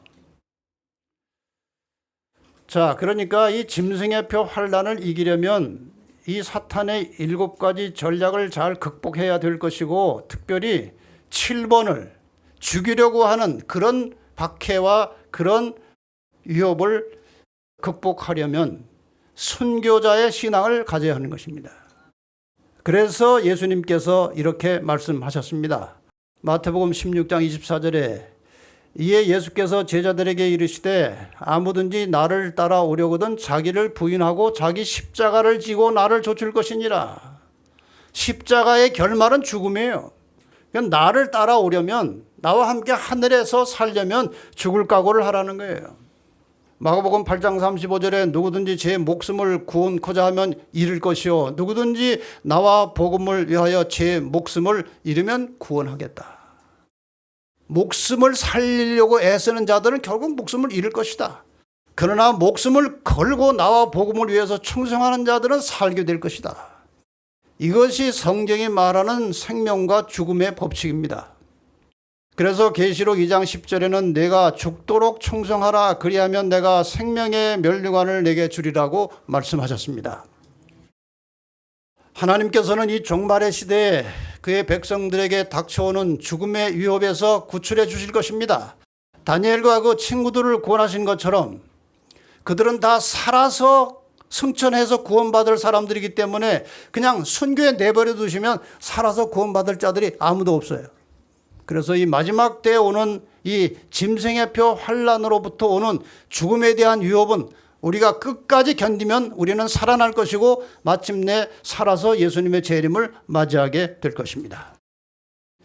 자, 그러니까 이 짐승의 표 환난을 이기려면 이 사탄의 7가지 전략을 잘 극복해야 될 것이고, 특별히 7번을 죽이려고 하는 그런 박해와 그런 위협을 극복하려면 순교자의 신앙을 가져야 하는 것입니다. 그래서 예수님께서 이렇게 말씀하셨습니다. 마태복음 16장 24절에 이에 예수께서 제자들에게 이르시되 아무든지 나를 따라오려거든 자기를 부인하고 자기 십자가를 지고 나를 좇을 것이니라. 십자가의 결말은 죽음이에요. 그러니까 나를 따라오려면, 나와 함께 하늘에서 살려면 죽을 각오를 하라는 거예요. 마가복음 8장 35절에 누구든지 제 목숨을 구원코자 하면 잃을 것이요 누구든지 나와 복음을 위하여 제 목숨을 잃으면 구원하겠다. 목숨을 살리려고 애쓰는 자들은 결국 목숨을 잃을 것이다. 그러나 목숨을 걸고 나와 복음을 위해서 충성하는 자들은 살게 될 것이다. 이것이 성경이 말하는 생명과 죽음의 법칙입니다. 그래서 계시록 2장 10절에는 내가 죽도록 충성하라 그리하면 내가 생명의 면류관을 내게 주리라고 말씀하셨습니다. 하나님께서는 이 종말의 시대에 그의 백성들에게 닥쳐오는 죽음의 위협에서 구출해 주실 것입니다. 다니엘과 그 친구들을 구원하신 것처럼 그들은 다 살아서 승천해서 구원받을 사람들이기 때문에 그냥 순교에 내버려 두시면 살아서 구원받을 자들이 아무도 없어요. 그래서 이 마지막 때에 오는 이 짐승의 표 환난으로부터 오는 죽음에 대한 위협은 우리가 끝까지 견디면 우리는 살아날 것이고 마침내 살아서 예수님의 재림을 맞이하게 될 것입니다.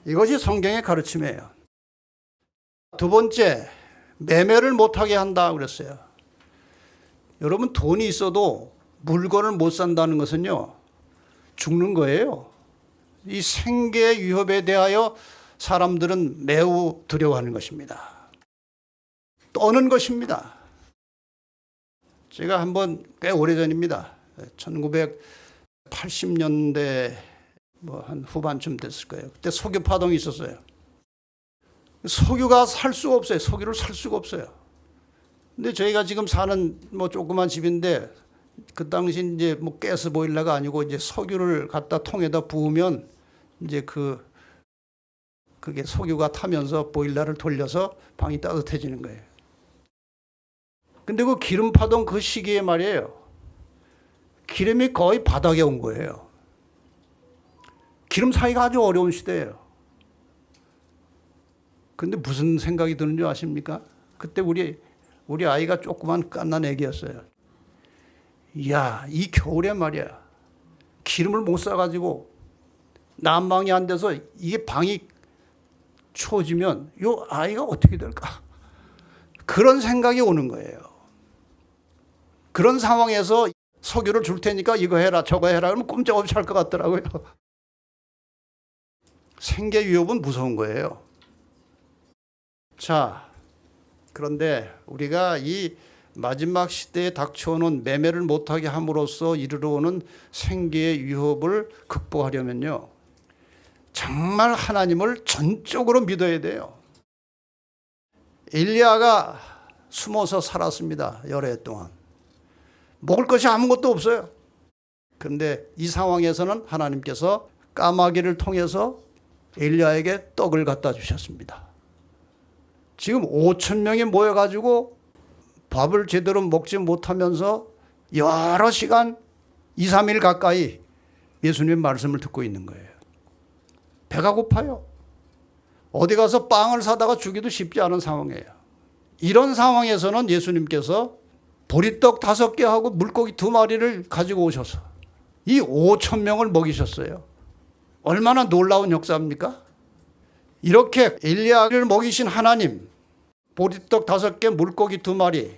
이것이 성경의 가르침이에요. 두 번째, 매매를 못하게 한다 그랬어요. 여러분, 돈이 있어도 물건을 못 산다는 것은요, 죽는 거예요. 이 생계의 위협에 대하여 사람들은 매우 두려워하는 것입니다. 떠는 것입니다. 제가 한번 꽤 오래전입니다. 1980년대 한 후반쯤 됐을 거예요. 그때 석유 파동이 있었어요. 석유가 살 수가 없어요. 석유를 살 수가 없어요. 근데 저희가 지금 사는 조그만 집인데 그 당시 이제 가스 보일러가 아니고 이제 석유를 갖다 통에다 부으면 이제 그게 석유가 타면서 보일러를 돌려서 방이 따뜻해지는 거예요. 근데 그 기름 파동 그 시기에 말이에요. 기름이 거의 바닥에 온 거예요. 기름 사기가 아주 어려운 시대예요. 근데 무슨 생각이 드는 줄 아십니까? 그때 우리 아이가 조그만 갓난 애기였어요. 이야, 이 겨울에 말이야. 기름을 못 사가지고 난방이 안 돼서 이게 방이 추워지면 이 아이가 어떻게 될까? 그런 생각이 오는 거예요. 그런 상황에서 석유를 줄 테니까 이거 해라 저거 해라 그러면 꼼짝없이 할 것 같더라고요. 생계 위협은 무서운 거예요. 자, 그런데 우리가 이 마지막 시대에 닥쳐오는 매매를 못하게 함으로써 이르러 오는 생계의 위협을 극복하려면요, 정말 하나님을 전적으로 믿어야 돼요. 엘리야가 숨어서 살았습니다. 여러 해 동안. 먹을 것이 아무것도 없어요. 그런데 이 상황에서는 하나님께서 까마귀를 통해서 엘리야에게 떡을 갖다 주셨습니다. 지금 5천 명이 모여가지고 밥을 제대로 먹지 못하면서 여러 시간 2, 3일 가까이 예수님의 말씀을 듣고 있는 거예요. 배가 고파요. 어디 가서 빵을 사다가 주기도 쉽지 않은 상황이에요. 이런 상황에서는 예수님께서 보리떡 5개하고 물고기 2마리를 가지고 오셔서 이 5천 명을 먹이셨어요. 얼마나 놀라운 역사입니까? 이렇게 엘리야를 먹이신 하나님, 보리떡 5개, 물고기 2마리,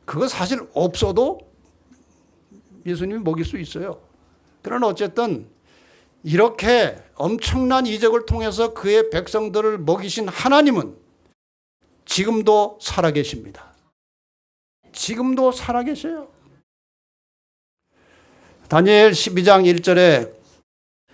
그거 사실 없어도 예수님이 먹일 수 있어요. 그러나 어쨌든 이렇게 엄청난 이적을 통해서 그의 백성들을 먹이신 하나님은 지금도 살아계십니다. 지금도 살아계셔요. 다니엘 12장 1절에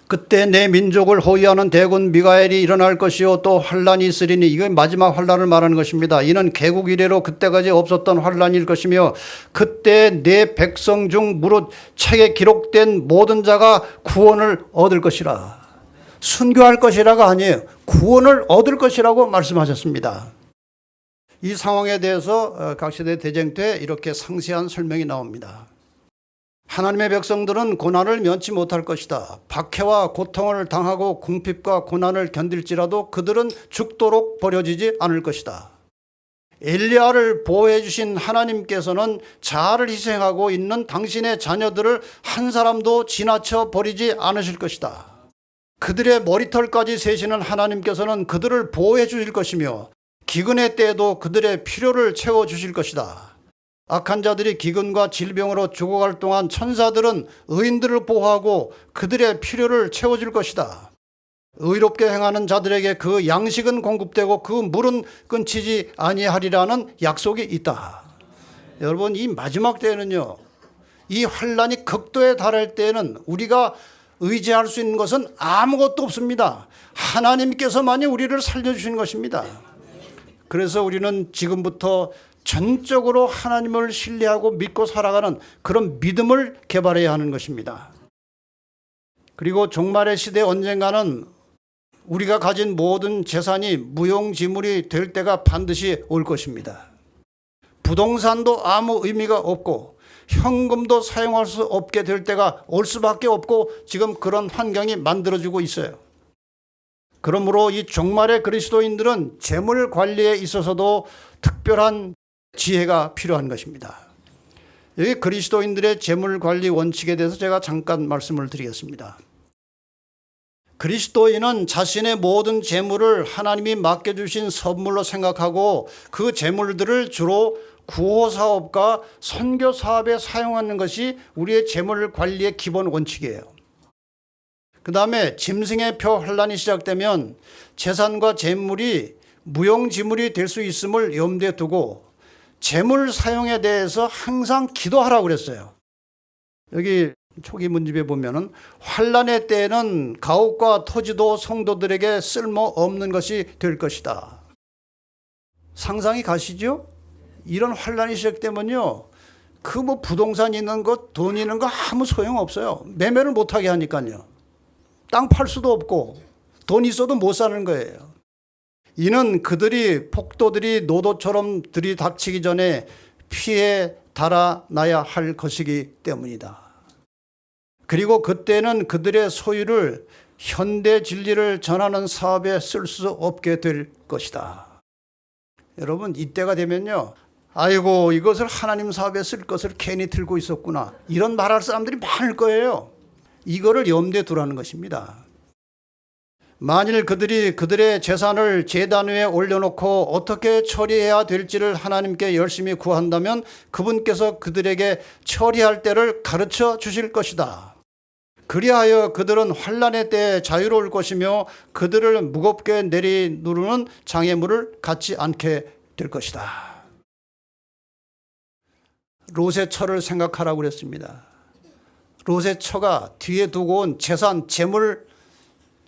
그때 내 민족을 호위하는 대군 미가엘이 일어날 것이요 또 환란이 있으리니, 이게 마지막 환란을 말하는 것입니다. 이는 개국 이래로 그때까지 없었던 환란일 것이며 그때 내 백성 중 무릇 책에 기록된 모든 자가 구원을 얻을 것이라. 순교할 것이라가 아니에요. 구원을 얻을 것이라고 말씀하셨습니다. 이 상황에 대해서 각 시대 대쟁 때 이렇게 상세한 설명이 나옵니다. 하나님의 백성들은 고난을 면치 못할 것이다. 박해와 고통을 당하고 궁핍과 고난을 견딜지라도 그들은 죽도록 버려지지 않을 것이다. 엘리야를 보호해 주신 하나님께서는 자아를 희생하고 있는 당신의 자녀들을 한 사람도 지나쳐 버리지 않으실 것이다. 그들의 머리털까지 세시는 하나님께서는 그들을 보호해 주실 것이며 기근의 때에도 그들의 필요를 채워주실 것이다. 악한 자들이 기근과 질병으로 죽어갈 동안 천사들은 의인들을 보호하고 그들의 필요를 채워줄 것이다. 의롭게 행하는 자들에게 그 양식은 공급되고 그 물은 끊치지 아니하리라는 약속이 있다. 여러분, 이 마지막 때에는요, 이 환란이 극도에 달할 때에는 우리가 의지할 수 있는 것은 아무것도 없습니다. 하나님께서만이 우리를 살려주시는 것입니다. 그래서 우리는 지금부터 전적으로 하나님을 신뢰하고 믿고 살아가는 그런 믿음을 개발해야 하는 것입니다. 그리고 종말의 시대 언젠가는 우리가 가진 모든 재산이 무용지물이 될 때가 반드시 올 것입니다. 부동산도 아무 의미가 없고 현금도 사용할 수 없게 될 때가 올 수밖에 없고 지금 그런 환경이 만들어지고 있어요. 그러므로 이 종말의 그리스도인들은 재물 관리에 있어서도 특별한 지혜가 필요한 것입니다. 여기 그리스도인들의 재물 관리 원칙에 대해서 제가 잠깐 말씀을 드리겠습니다. 그리스도인은 자신의 모든 재물을 하나님이 맡겨주신 선물로 생각하고 그 재물들을 주로 구호사업과 선교사업에 사용하는 것이 우리의 재물 관리의 기본 원칙이에요. 그 다음에 짐승의 표 환란이 시작되면 재산과 재물이 무용지물이 될 수 있음을 염두에 두고 재물 사용에 대해서 항상 기도하라고 그랬어요. 여기 초기 문집에 보면은 환란의 때에는 가옥과 토지도 성도들에게 쓸모없는 것이 될 것이다. 상상이 가시죠? 이런 환란이 시작되면요, 그 뭐 부동산 있는 것, 돈 있는 거 아무 소용 없어요. 매매를 못하게 하니까요. 땅 팔 수도 없고 돈 있어도 못 사는 거예요. 이는 그들이 폭도들이 노도처럼 들이닥치기 전에 피해 달아나야 할 것이기 때문이다. 그리고 그때는 그들의 소유를 현대 진리를 전하는 사업에 쓸 수 없게 될 것이다. 여러분, 이때가 되면요, 아이고 이것을 하나님 사업에 쓸 것을 괜히 들고 있었구나, 이런 말할 사람들이 많을 거예요. 이거를 염두에 두라는 것입니다. 만일 그들이 그들의 재산을 제단 위에 올려놓고 어떻게 처리해야 될지를 하나님께 열심히 구한다면 그분께서 그들에게 처리할 때를 가르쳐 주실 것이다. 그리하여 그들은 환란의 때에 자유로울 것이며 그들을 무겁게 내리누르는 장애물을 갖지 않게 될 것이다. 롯의 처를 생각하라고 그랬습니다. 롯의 처가 뒤에 두고 온 재산, 재물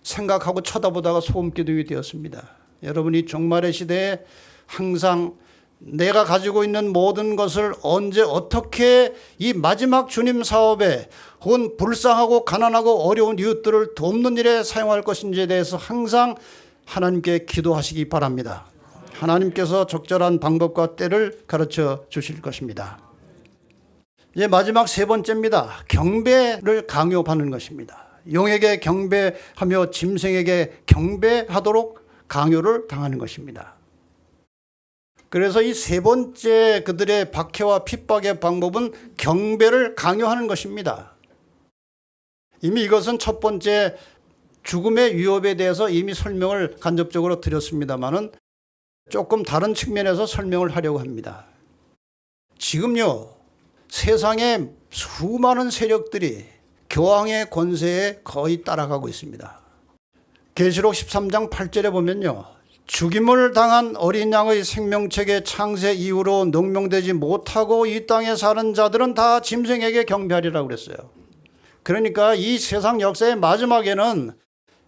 생각하고 쳐다보다가 소금기둥이 되었습니다. 여러분이 종말의 시대에 항상 내가 가지고 있는 모든 것을 언제 어떻게 이 마지막 주님 사업에 혹은 불쌍하고 가난하고 어려운 이웃들을 돕는 일에 사용할 것인지에 대해서 항상 하나님께 기도하시기 바랍니다. 하나님께서 적절한 방법과 때를 가르쳐 주실 것입니다. 이제 마지막 세 번째입니다. 경배를 강요하는 것입니다. 용에게 경배하며 짐승에게 경배하도록 강요를 당하는 것입니다. 그래서 이 세 번째 그들의 박해와 핍박의 방법은 경배를 강요하는 것입니다. 이미 이것은 첫 번째 죽음의 위협에 대해서 이미 설명을 간접적으로 드렸습니다만은 조금 다른 측면에서 설명을 하려고 합니다. 지금요, 세상에 수많은 세력들이 교황의 권세에 거의 따라가고 있습니다. 계시록 13장 8절에 보면요. 죽임을 당한 어린 양의 생명책의 창세 이후로 능명되지 못하고 이 땅에 사는 자들은 다 짐승에게 경배하리라고 그랬어요. 그러니까 이 세상 역사의 마지막에는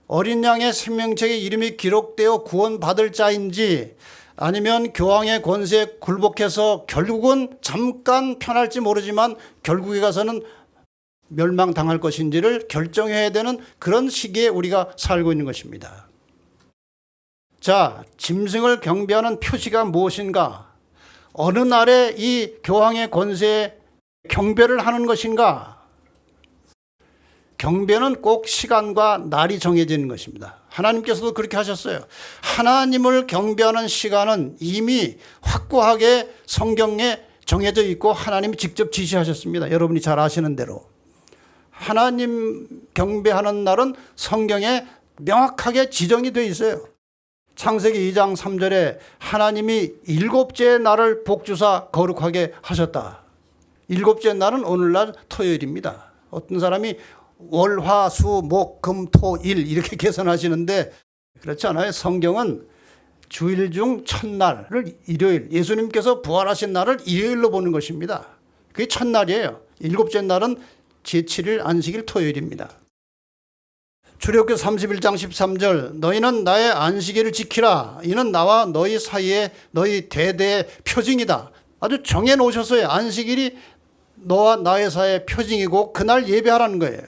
어린 양의 생명책의 이름이 기록되어 구원받을 자인지 아니면 교황의 권세에 굴복해서 결국은 잠깐 편할지 모르지만 결국에 가서는 멸망당할 것인지를 결정해야 되는 그런 시기에 우리가 살고 있는 것입니다. 자, 짐승을 경배하는 표시가 무엇인가? 어느 날에 이 교황의 권세에 경배를 하는 것인가? 경배는 꼭 시간과 날이 정해지는 것입니다. 하나님께서도 그렇게 하셨어요. 하나님을 경배하는 시간은 이미 확고하게 성경에 정해져 있고 하나님이 직접 지시하셨습니다. 여러분이 잘 아시는 대로. 하나님 경배하는 날은 성경에 명확하게 지정이 되어 있어요. 창세기 2장 3절에 하나님이 일곱째 날을 복주사 거룩하게 하셨다. 일곱째 날은 오늘날 토요일입니다. 어떤 사람이 월, 화, 수, 목, 금, 토, 일 이렇게 계산하시는데 그렇지 않아요. 성경은 주일 중 첫날을 일요일, 예수님께서 부활하신 날을 일요일로 보는 것입니다. 그게 첫날이에요. 일곱째 날은 제7일 안식일 토요일입니다. 출애굽기 31장 13절 너희는 나의 안식일을 지키라. 이는 나와 너희 사이에 너희 대대의 표징이다. 아주 정해놓으셨어요. 안식일이 너와 나의 사이의 표징이고 그날 예배하라는 거예요.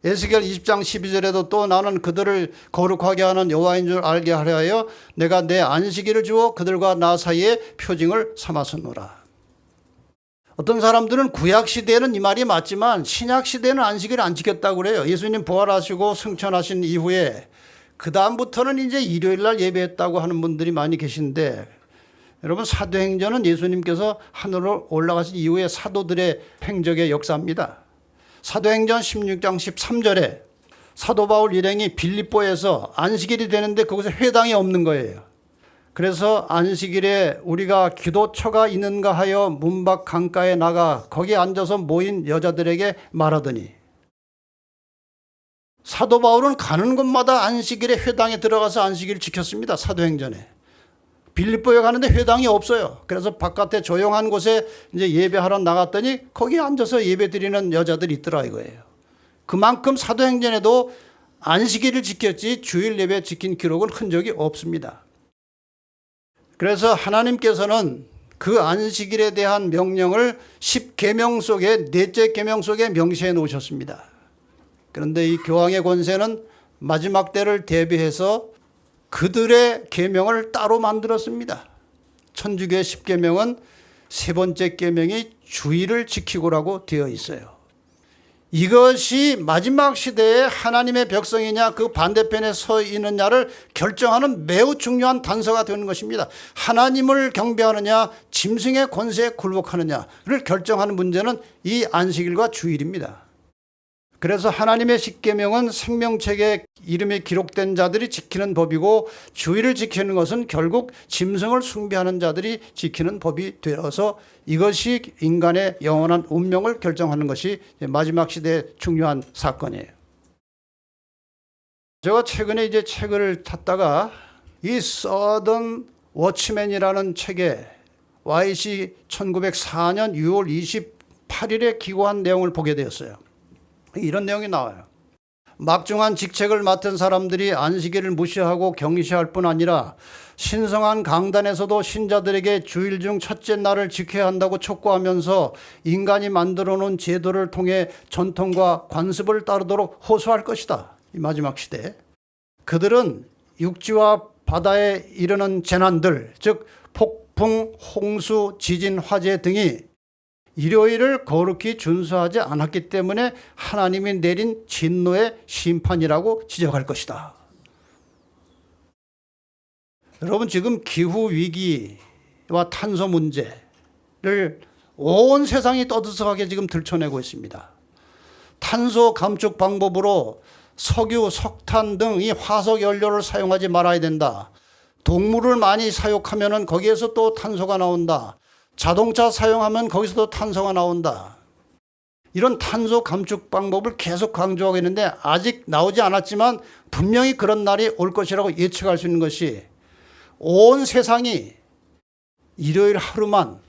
에스겔 20장 12절에도 또 나는 그들을 거룩하게 하는 여호와인 줄 알게 하려 하여 내가 내 안식일을 주어 그들과 나 사이에 표징을 삼았으노라. 어떤 사람들은 구약시대에는 이 말이 맞지만 신약시대에는 안식일을 안 지켰다고 그래요. 예수님 부활하시고 승천하신 이후에 그 다음부터는 이제 일요일날 예배했다고 하는 분들이 많이 계신데 여러분 사도행전은 예수님께서 하늘로 올라가신 이후에 사도들의 행적의 역사입니다. 사도행전 16장 13절에 사도 바울 일행이 빌립보에서 안식일이 되는데 거기서 회당이 없는 거예요. 그래서 안식일에 우리가 기도처가 있는가 하여 문밖 강가에 나가 거기에 앉아서 모인 여자들에게 말하더니 사도 바울은 가는 곳마다 안식일에 회당에 들어가서 안식일을 지켰습니다. 사도행전에. 빌립보에 가는데 회당이 없어요. 그래서 바깥에 조용한 곳에 이제 예배하러 나갔더니 거기에 앉아서 예배 드리는 여자들이 있더라 이거예요. 그만큼 사도행전에도 안식일을 지켰지 주일 예배 지킨 기록은 흔적이 없습니다. 그래서 하나님께서는 그 안식일에 대한 명령을 10계명 속에 넷째 계명 속에 명시해 놓으셨습니다. 그런데 이 교황의 권세는 마지막 때를 대비해서 그들의 계명을 따로 만들었습니다. 천주교의 10계명은 세 번째 계명이 주일을 지키고라고 되어 있어요. 이것이 마지막 시대에 하나님의 백성이냐 그 반대편에 서 있느냐를 결정하는 매우 중요한 단서가 되는 것입니다. 하나님을 경배하느냐 짐승의 권세에 굴복하느냐를 결정하는 문제는 이 안식일과 주일입니다. 그래서 하나님의 십계명은 생명책에 이름이 기록된 자들이 지키는 법이고 주일을 지키는 것은 결국 짐승을 숭배하는 자들이 지키는 법이 되어서 이것이 인간의 영원한 운명을 결정하는 것이 마지막 시대의 중요한 사건이에요. 제가 최근에 이제 책을 찾다가 이 서던 워치맨이라는 책에 YC 1904년 6월 28일에 기고한 내용을 보게 되었어요. 이런 내용이 나와요. 막중한 직책을 맡은 사람들이 안식일을 무시하고 경시할 뿐 아니라 신성한 강단에서도 신자들에게 주일 중 첫째 날을 지켜야 한다고 촉구하면서 인간이 만들어 놓은 제도를 통해 전통과 관습을 따르도록 호소할 것이다. 이 마지막 시대에. 그들은 육지와 바다에 이르는 재난들, 즉 폭풍, 홍수, 지진, 화재 등이 일요일을 거룩히 준수하지 않았기 때문에 하나님이 내린 진노의 심판이라고 지적할 것이다. 여러분 지금 기후위기와 탄소 문제를 온 세상이 떠들썩하게 지금 들춰내고 있습니다. 탄소 감축 방법으로 석유, 석탄 등 이 화석 연료를 사용하지 말아야 된다. 동물을 많이 사육하면 거기에서 또 탄소가 나온다. 자동차 사용하면 거기서도 탄소가 나온다. 이런 탄소 감축 방법을 계속 강조하고 있는데 아직 나오지 않았지만 분명히 그런 날이 올 것이라고 예측할 수 있는 것이 온 세상이 일요일 하루만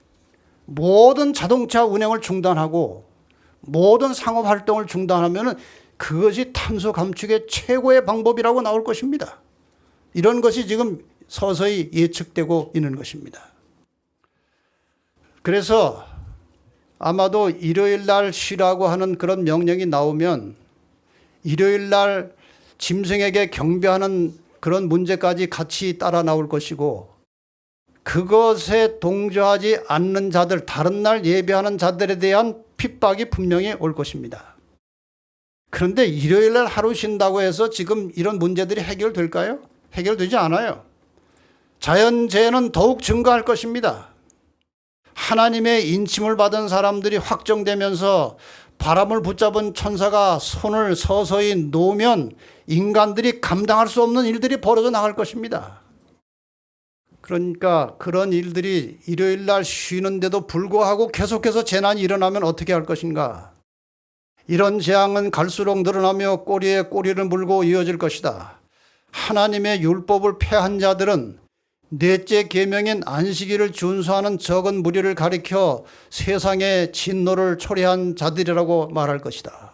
모든 자동차 운행을 중단하고 모든 상업 활동을 중단하면 그것이 탄소 감축의 최고의 방법이라고 나올 것입니다. 이런 것이 지금 서서히 예측되고 있는 것입니다. 그래서 아마도 일요일 날 쉬라고 하는 그런 명령이 나오면 일요일 날 짐승에게 경배하는 그런 문제까지 같이 따라 나올 것이고 그것에 동조하지 않는 자들, 다른 날 예배하는 자들에 대한 핍박이 분명히 올 것입니다. 그런데 일요일 날 하루 쉰다고 해서 지금 이런 문제들이 해결될까요? 해결되지 않아요. 자연재해는 더욱 증가할 것입니다. 하나님의 인침을 받은 사람들이 확정되면서 바람을 붙잡은 천사가 손을 서서히 놓으면 인간들이 감당할 수 없는 일들이 벌어져 나갈 것입니다. 그러니까 그런 일들이 일요일 날 쉬는데도 불구하고 계속해서 재난이 일어나면 어떻게 할 것인가? 이런 재앙은 갈수록 늘어나며 꼬리에 꼬리를 물고 이어질 것이다. 하나님의 율법을 폐한 자들은 넷째 계명인 안식일을 준수하는 적은 무리를 가리켜 세상의 진노를 초래한 자들이라고 말할 것이다.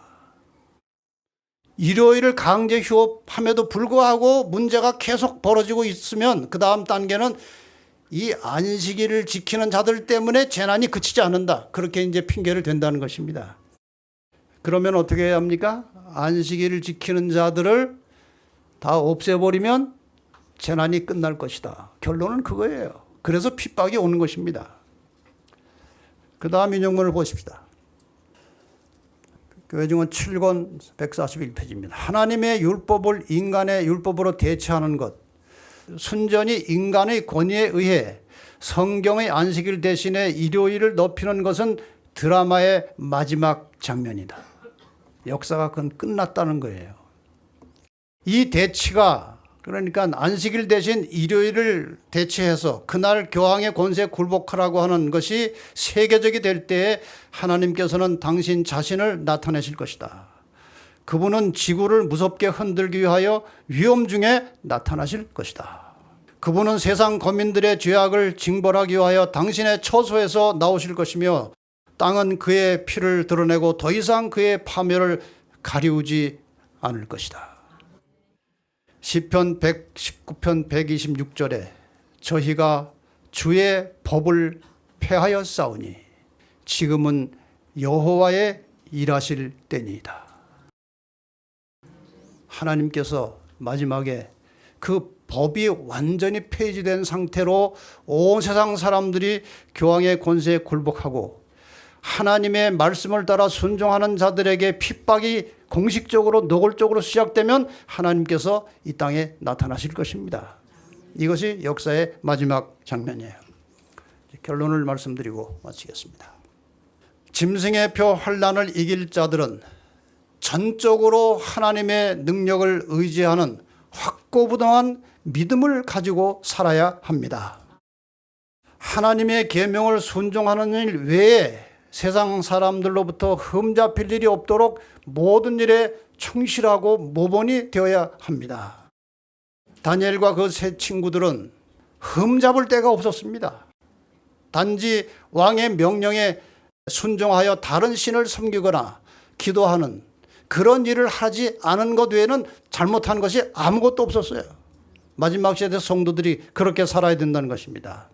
일요일을 강제 휴업함에도 불구하고 문제가 계속 벌어지고 있으면 그 다음 단계는 이 안식일을 지키는 자들 때문에 재난이 그치지 않는다. 그렇게 이제 핑계를 댄다는 것입니다. 그러면 어떻게 해야 합니까? 안식일을 지키는 자들을 다 없애버리면 재난이 끝날 것이다. 결론은 그거예요. 그래서 핍박이 오는 것입니다. 그 다음 인용문을 보십시다. 교회증언 7권 141페이지입니다. 하나님의 율법을 인간의 율법으로 대체하는 것, 순전히 인간의 권위에 의해 성경의 안식일 대신에 일요일을 높이는 것은 드라마의 마지막 장면이다. 역사가 그건 끝났다는 거예요. 이 대치가 그러니까 안식일 대신 일요일을 대체해서 그날 교황의 권세에 굴복하라고 하는 것이 세계적이 될 때에 하나님께서는 당신 자신을 나타내실 것이다. 그분은 지구를 무섭게 흔들기 위하여 위험 중에 나타나실 것이다. 그분은 세상 거민들의 죄악을 징벌하기 위하여 당신의 처소에서 나오실 것이며 땅은 그의 피를 드러내고 더 이상 그의 파멸을 가리우지 않을 것이다. 시편 119편 126절에 저희가 주의 법을 폐하여 싸우니 지금은 여호와의 일하실 때니이다. 하나님께서 마지막에 그 법이 완전히 폐지된 상태로 온 세상 사람들이 교황의 권세에 굴복하고 하나님의 말씀을 따라 순종하는 자들에게 핍박이 공식적으로 노골적으로 시작되면 하나님께서 이 땅에 나타나실 것입니다. 이것이 역사의 마지막 장면이에요. 결론을 말씀드리고 마치겠습니다. 짐승의 표 환난을 이길 자들은 전적으로 하나님의 능력을 의지하는 확고부동한 믿음을 가지고 살아야 합니다. 하나님의 계명을 순종하는 일 외에 세상 사람들로부터 흠잡힐 일이 없도록 모든 일에 충실하고 모범이 되어야 합니다. 다니엘과 그 세 친구들은 흠잡을 데가 없었습니다. 단지 왕의 명령에 순종하여 다른 신을 섬기거나 기도하는 그런 일을 하지 않은 것 외에는 잘못한 것이 아무것도 없었어요. 마지막 시대 성도들이 그렇게 살아야 된다는 것입니다.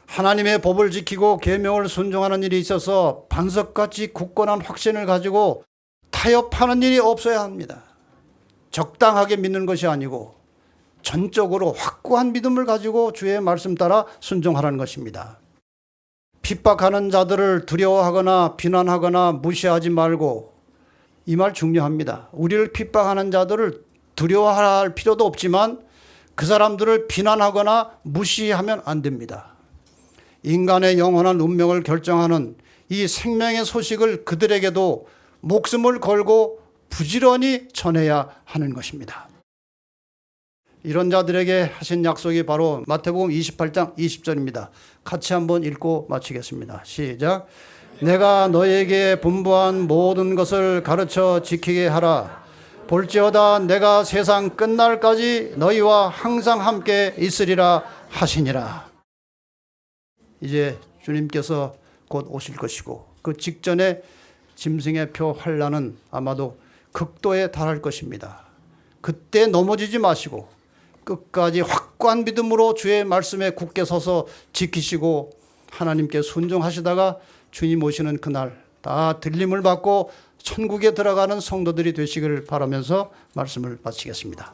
하나님의 법을 지키고 계명을 순종하는 일이 있어서 반석같이 굳건한 확신을 가지고 타협하는 일이 없어야 합니다. 적당하게 믿는 것이 아니고 전적으로 확고한 믿음을 가지고 주의 말씀 따라 순종하라는 것입니다. 핍박하는 자들을 두려워하거나 비난하거나 무시하지 말고, 이 말 중요합니다. 우리를 핍박하는 자들을 두려워할 필요도 없지만 그 사람들을 비난하거나 무시하면 안 됩니다. 인간의 영원한 운명을 결정하는 이 생명의 소식을 그들에게도 목숨을 걸고 부지런히 전해야 하는 것입니다. 이런 자들에게 하신 약속이 바로 마태복음 28장 20절입니다. 같이 한번 읽고 마치겠습니다. 시작. 내가 너에게 분부한 모든 것을 가르쳐 지키게 하라. 볼지어다 내가 세상 끝날까지 너희와 항상 함께 있으리라 하시니라. 이제 주님께서 곧 오실 것이고 그 직전에 짐승의 표 환난은 아마도 극도에 달할 것입니다. 그때 넘어지지 마시고 끝까지 확고한 믿음으로 주의 말씀에 굳게 서서 지키시고 하나님께 순종하시다가 주님 오시는 그날 다 들림을 받고 천국에 들어가는 성도들이 되시기를 바라면서 말씀을 마치겠습니다.